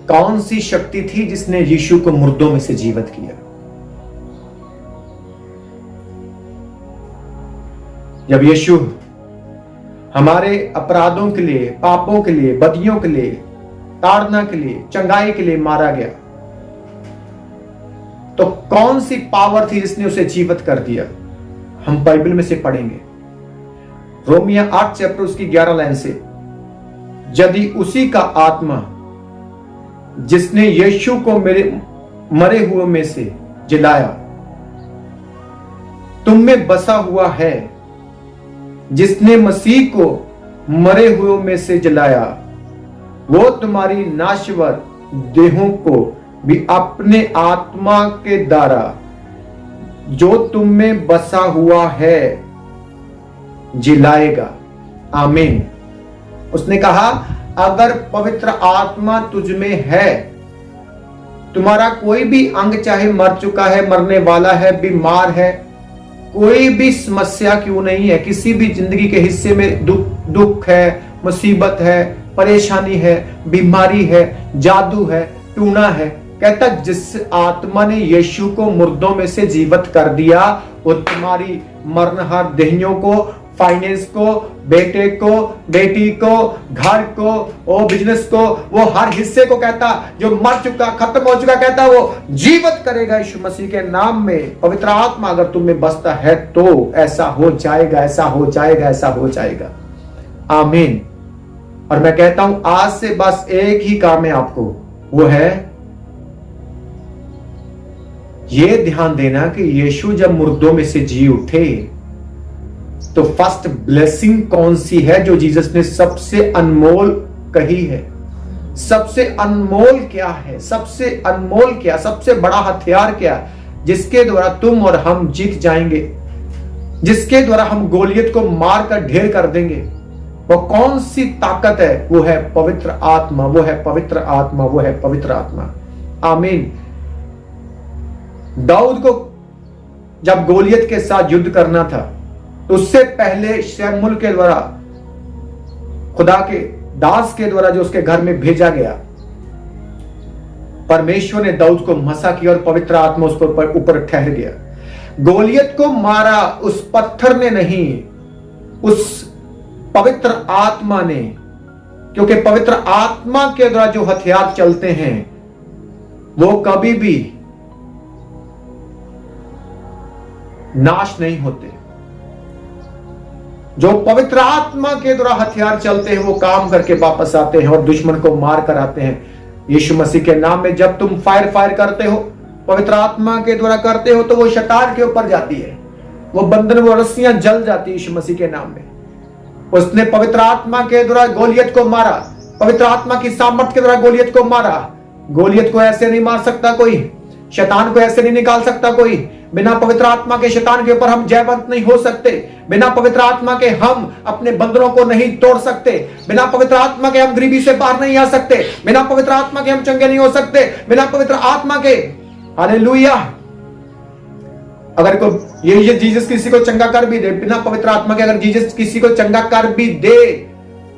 कौन सी शक्ति थी जिसने यीशु को मुर्दों में से जीवित किया? जब यीशु हमारे अपराधों के लिए, पापों के लिए, बदियों के लिए, ताड़ना के लिए, चंगाई के लिए मारा गया, तो कौन सी पावर थी जिसने उसे जीवित कर दिया? हम बाइबल में से पढ़ेंगे। रोमिया 8 चैप्टर उसकी 11 लाइन से, यदि उसी का आत्मा जिसने यीशु को मेरे मरे हुए में से जिलाया तुम में बसा हुआ है, जिसने मसीह को मरे हुए में से जलाया, वो तुम्हारी नाश्वर देहों को भी अपने आत्मा के द्वारा जो तुम में बसा हुआ है जिलाएगा। आमीन। उसने कहा अगर पवित्र आत्मा तुझ में है, तुम्हारा कोई भी अंग चाहे मर चुका है, मरने वाला है, बीमार है, कोई भी समस्या क्यों नहीं है, किसी भी जिंदगी के हिस्से में दुख है, मुसीबत है, परेशानी है, बीमारी है, जादू है, टूना है, कहता जिस आत्मा ने यीशु को मुर्दों में से जीवित कर दिया वो तुम्हारी मरनहार देहियों को, फाइनेंस को, बेटे को, बेटी को, घर को, वो बिजनेस को, वो हर हिस्से को कहता जो मर चुका, खत्म हो चुका, कहता वो जीवित करेगा यीशु मसीह के नाम में। पवित्र आत्मा अगर तुम में बसता है तो ऐसा हो जाएगा, ऐसा हो जाएगा, ऐसा हो जाएगा। आमीन। और मैं कहता हूं आज से बस एक ही काम है आपको, वो है ये ध्यान देना कि यीशु जब मुर्दों में से जी उठे तो फर्स्ट ब्लेसिंग कौन सी है जो जीसस ने सबसे अनमोल कही है। सबसे अनमोल क्या है, सबसे अनमोल क्या, सबसे बड़ा हथियार क्या, जिसके द्वारा तुम और हम जीत जाएंगे, जिसके द्वारा हम गोलियत को मार कर ढेर कर देंगे, वो कौन सी ताकत है? वो है पवित्र आत्मा, वो है पवित्र आत्मा, वो है पवित्र आत्मा। आमीन। दाऊद को जब गोलियत के साथ युद्ध करना था तो उससे पहले शमूएल के द्वारा, खुदा के दास के द्वारा जो उसके घर में भेजा गया, परमेश्वर ने दाऊद को मसा किया और पवित्र आत्मा उस पर ऊपर ठहर गया। गोलियत को मारा उस पत्थर ने नहीं, उस पवित्र आत्मा ने, क्योंकि पवित्र आत्मा के द्वारा जो हथियार चलते हैं वो कभी भी नाश नहीं होते। जो पवित्र आत्मा के द्वारा हथियार चलते हैं वो काम करके वापस आते हैं और दुश्मन को मार कर आते हैं। यीशु मसीह के नाम में जब तुम फायर करते हो, पवित्र आत्मा के द्वारा करते हो, तो वो शैतान के ऊपर जाती है, वो बंधन, वो रस्सियां जल जाती है यीशु मसीह के नाम में। उसने पवित्र आत्मा के द्वारा गोलियत को मारा, पवित्र आत्मा की सामर्थ के द्वारा गोलियत को मारा। गोलियत को ऐसे नहीं मार सकता कोई, शैतान को ऐसे नहीं निकाल सकता कोई। बिना पवित्र आत्मा के शैतान के ऊपर हम जयवंत नहीं हो सकते। बिना पवित्र आत्मा के हम अपने बंधनों को नहीं तोड़ सकते। बिना पवित्र आत्मा के हम गरीबी से बाहर नहीं आ सकते। बिना पवित्र आत्मा के हम चंगे नहीं हो सकते। बिना पवित्र आत्मा के, हालेलुया, अगर को ये जीसस किसी को चंगा कर भी दे, बिना पवित्र आत्मा के अगर जीसस किसी को चंगा कर भी दे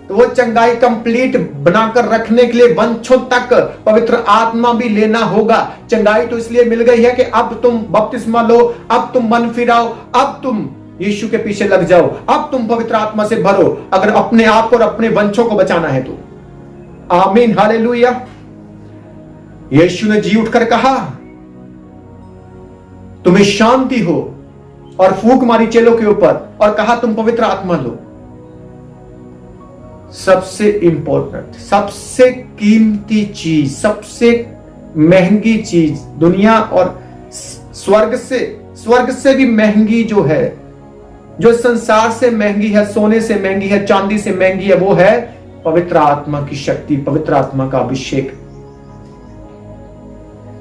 तो वो चंगाई कंप्लीट बनाकर रखने के लिए वंशों तक पवित्र आत्मा भी लेना होगा। चंगाई तो इसलिए मिल गई है कि अब तुम बपतिस्मा लो, अब तुम मन फिराओ, अब तुम यीशु के पीछे लग जाओ, अब तुम पवित्र आत्मा से भरो, अगर अपने आप को और अपने वंशों को बचाना है तो। आमीन, हालेलुया। यीशु ने जी उठकर कहा तुम्हें शांति हो, और फूंक मारी चेलों के ऊपर और कहा तुम पवित्र आत्मा लो। सबसे इंपॉर्टेंट, सबसे कीमती चीज, सबसे महंगी चीज दुनिया और स्वर्ग से भी महंगी जो है, जो संसार से महंगी है, सोने से महंगी है, चांदी से महंगी है, वो है पवित्र आत्मा की शक्ति, पवित्र आत्मा का अभिषेक।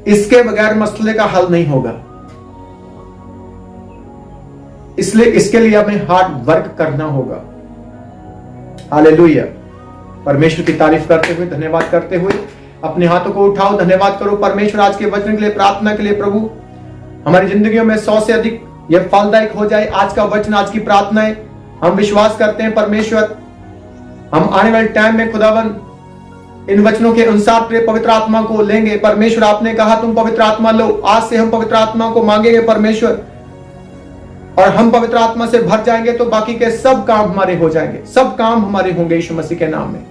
इसके बगैर मसले का हल नहीं होगा। इसलिए इसके लिए हमें हार्ड वर्क करना होगा। हालेलुया। परमेश्वर की तारीफ करते हुए, धन्यवाद करते हुए अपने हाथों को उठाओ, धन्यवाद करो परमेश्वर आज के वचन के लिए, प्रार्थना के लिए। प्रभु हमारी जिंदगियों में 100 से अधिक ये फलदायक हो जाए आज का वचन, आज की प्रार्थनाएं। हम विश्वास करते हैं परमेश्वर, हम आने वाले टाइम में खुदावन इन वचनों के अनुसार तेरे पवित्र आत्मा को लेंगे। परमेश्वर आपने कहा तुम पवित्र आत्मा लो, आज से हम पवित्र आत्मा को मांगेंगे परमेश्वर, और हम पवित्र आत्मा से भर जाएंगे तो बाकी के सब काम हमारे हो जाएंगे, सब काम हमारे होंगे यीशु मसीह के नाम में।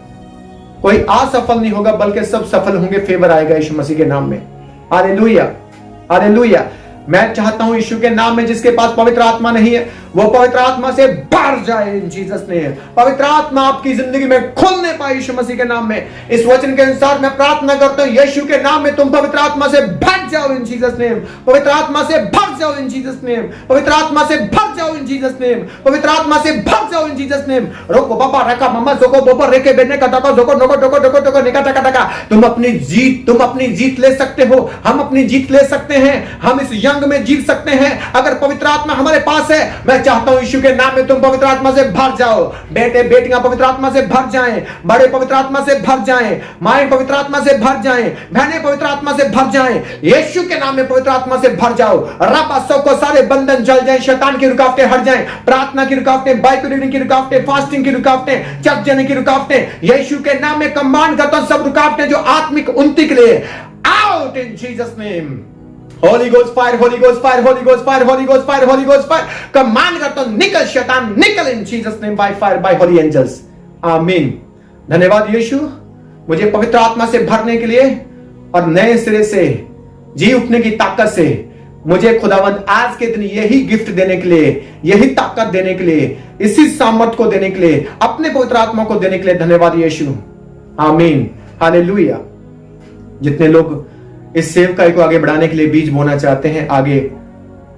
कोई असफल नहीं होगा बल्कि सब सफल होंगे, फेवर आएगा यीशु मसीह के नाम में। Hallelujah, hallelujah. मैं चाहता हूं यीशु के नाम में जिसके पास पवित्र आत्मा नहीं है वो पवित्र आत्मा से भर जाए इन जीसस नेम। पवित्र आत्मा आपकी जिंदगी में खुलने पाए यीशु मसीह के नाम में। इस वचन के अनुसार मैं प्रार्थना करता हूं यीशु के नाम में तुम पवित्र आत्मा से भर जाओ इन जीसस नेम। पवित्र आत्मा से भर जाओ इन जीसस नेम। पवित्र आत्मा से भर जाओ इन जीसस नेम। पवित्र आत्मा से भर जाओ इन जीसस नेम। रोको बाबा रखा मम्मा जोको बोपा रेके बेने का टका जोको नोको टोको टोको टोको निका टका टका। तुम अपनी जीत ले सकते हो। हम अपनी जीत ले सकते हैं। हम इस यंग में जीत सकते हैं अगर पवित्र आत्मा हमारे पास है। मैं चाहता हूं यीशु के नाम में तुम पवित्र आत्मा से भर जाओ। बेटे बेटियां पवित्र आत्मा से भर जाएं। बड़े पवित्र आत्मा से भर जाएं। माएं पवित्र आत्मा से भर जाएं। बहनें पवित्र आत्मा से भर जाएं। यीशु के नाम में पवित्र आत्मा से भर जाओ। रब को सारे बंधन जल जाएं। शैतान की रुकावटें हट जाएं। प्रार्थना की रुकावटें, बाइबल रीडिंग की रुकावटें, फास्टिंग की रुकावटें, चर्च जाने की रुकावटें यीशु के नाम में कमांड करता हूं। सब रुकावटें जो आत्मिक उन्नति के लिए out in Jesus name. Holy Ghost fire, Holy Ghost fire, Holy Ghost fire, Holy Ghost fire, Holy Ghost fire. Command करता हूं निकल शैतान निकल इन Jesus name by fire by holy angels. आमीन। धन्यवाद यीशु मुझे पवित्र आत्मा से भरने के लिए और नए सिरे से जी उठने की ताकत से मुझे खुदावंद आज के दिन यही गिफ्ट देने के लिए, यही ताकत देने के लिए, इसी सामर्थ को देने के लिए, अपने पवित्र आत्मा को देने के लिए धन्यवाद यीशु। आमीन हालेलुया। जितने लोग इस सेवकाई को आगे बढ़ाने के लिए बीज बोना चाहते हैं, आगे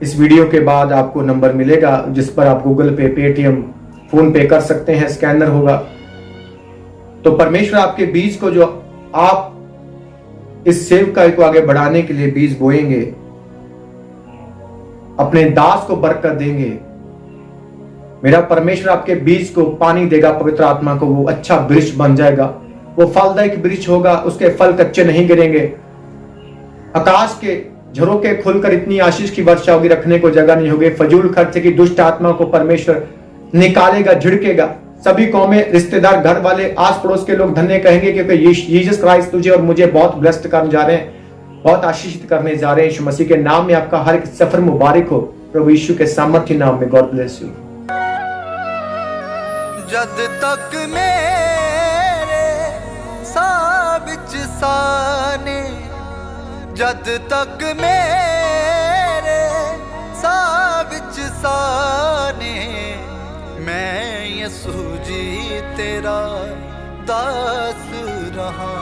इस वीडियो के बाद आपको नंबर मिलेगा जिस पर आप गूगल पे, पेटीएम, फोन पे कर सकते हैं, स्कैनर होगा। तो परमेश्वर आपके बीज को जो आप इस सेवकाई को आगे बढ़ाने के लिए बीज बोएंगे, अपने दास को बरकत देंगे। मेरा परमेश्वर आपके बीज को पानी देगा, पवित्र आत्मा को, वो अच्छा वृक्ष बन जाएगा, वो फलदायक वृक्ष होगा, उसके फल कच्चे नहीं गिरेंगे। आकाश के झरोके खुलकर इतनी आशीष की वर्षा होगी, रखने को जगह नहीं होगी। फजूल खर्च की दुष्ट आत्मा को परमेश्वर निकालेगा, झिड़केगा। सभी कौमें, रिश्तेदार, घर वाले, आस पड़ोस के लोग धन्य कहेंगे क्योंकि यीशु क्राइस्ट तुझे और मुझे बहुत ब्लेस्ड करने जा रहे हैं, बहुत आशीषित करने जा रहे हैं। यीशु मसीह के नाम में आपका हर एक सफर मुबारक हो, प्रभु यीशु के सामर्थ्य नाम में। God bless you.
जद तक मेरे साबिच साने, जद तक मेरे साबिच साने, मैं यसू जी तेरा दास रहा।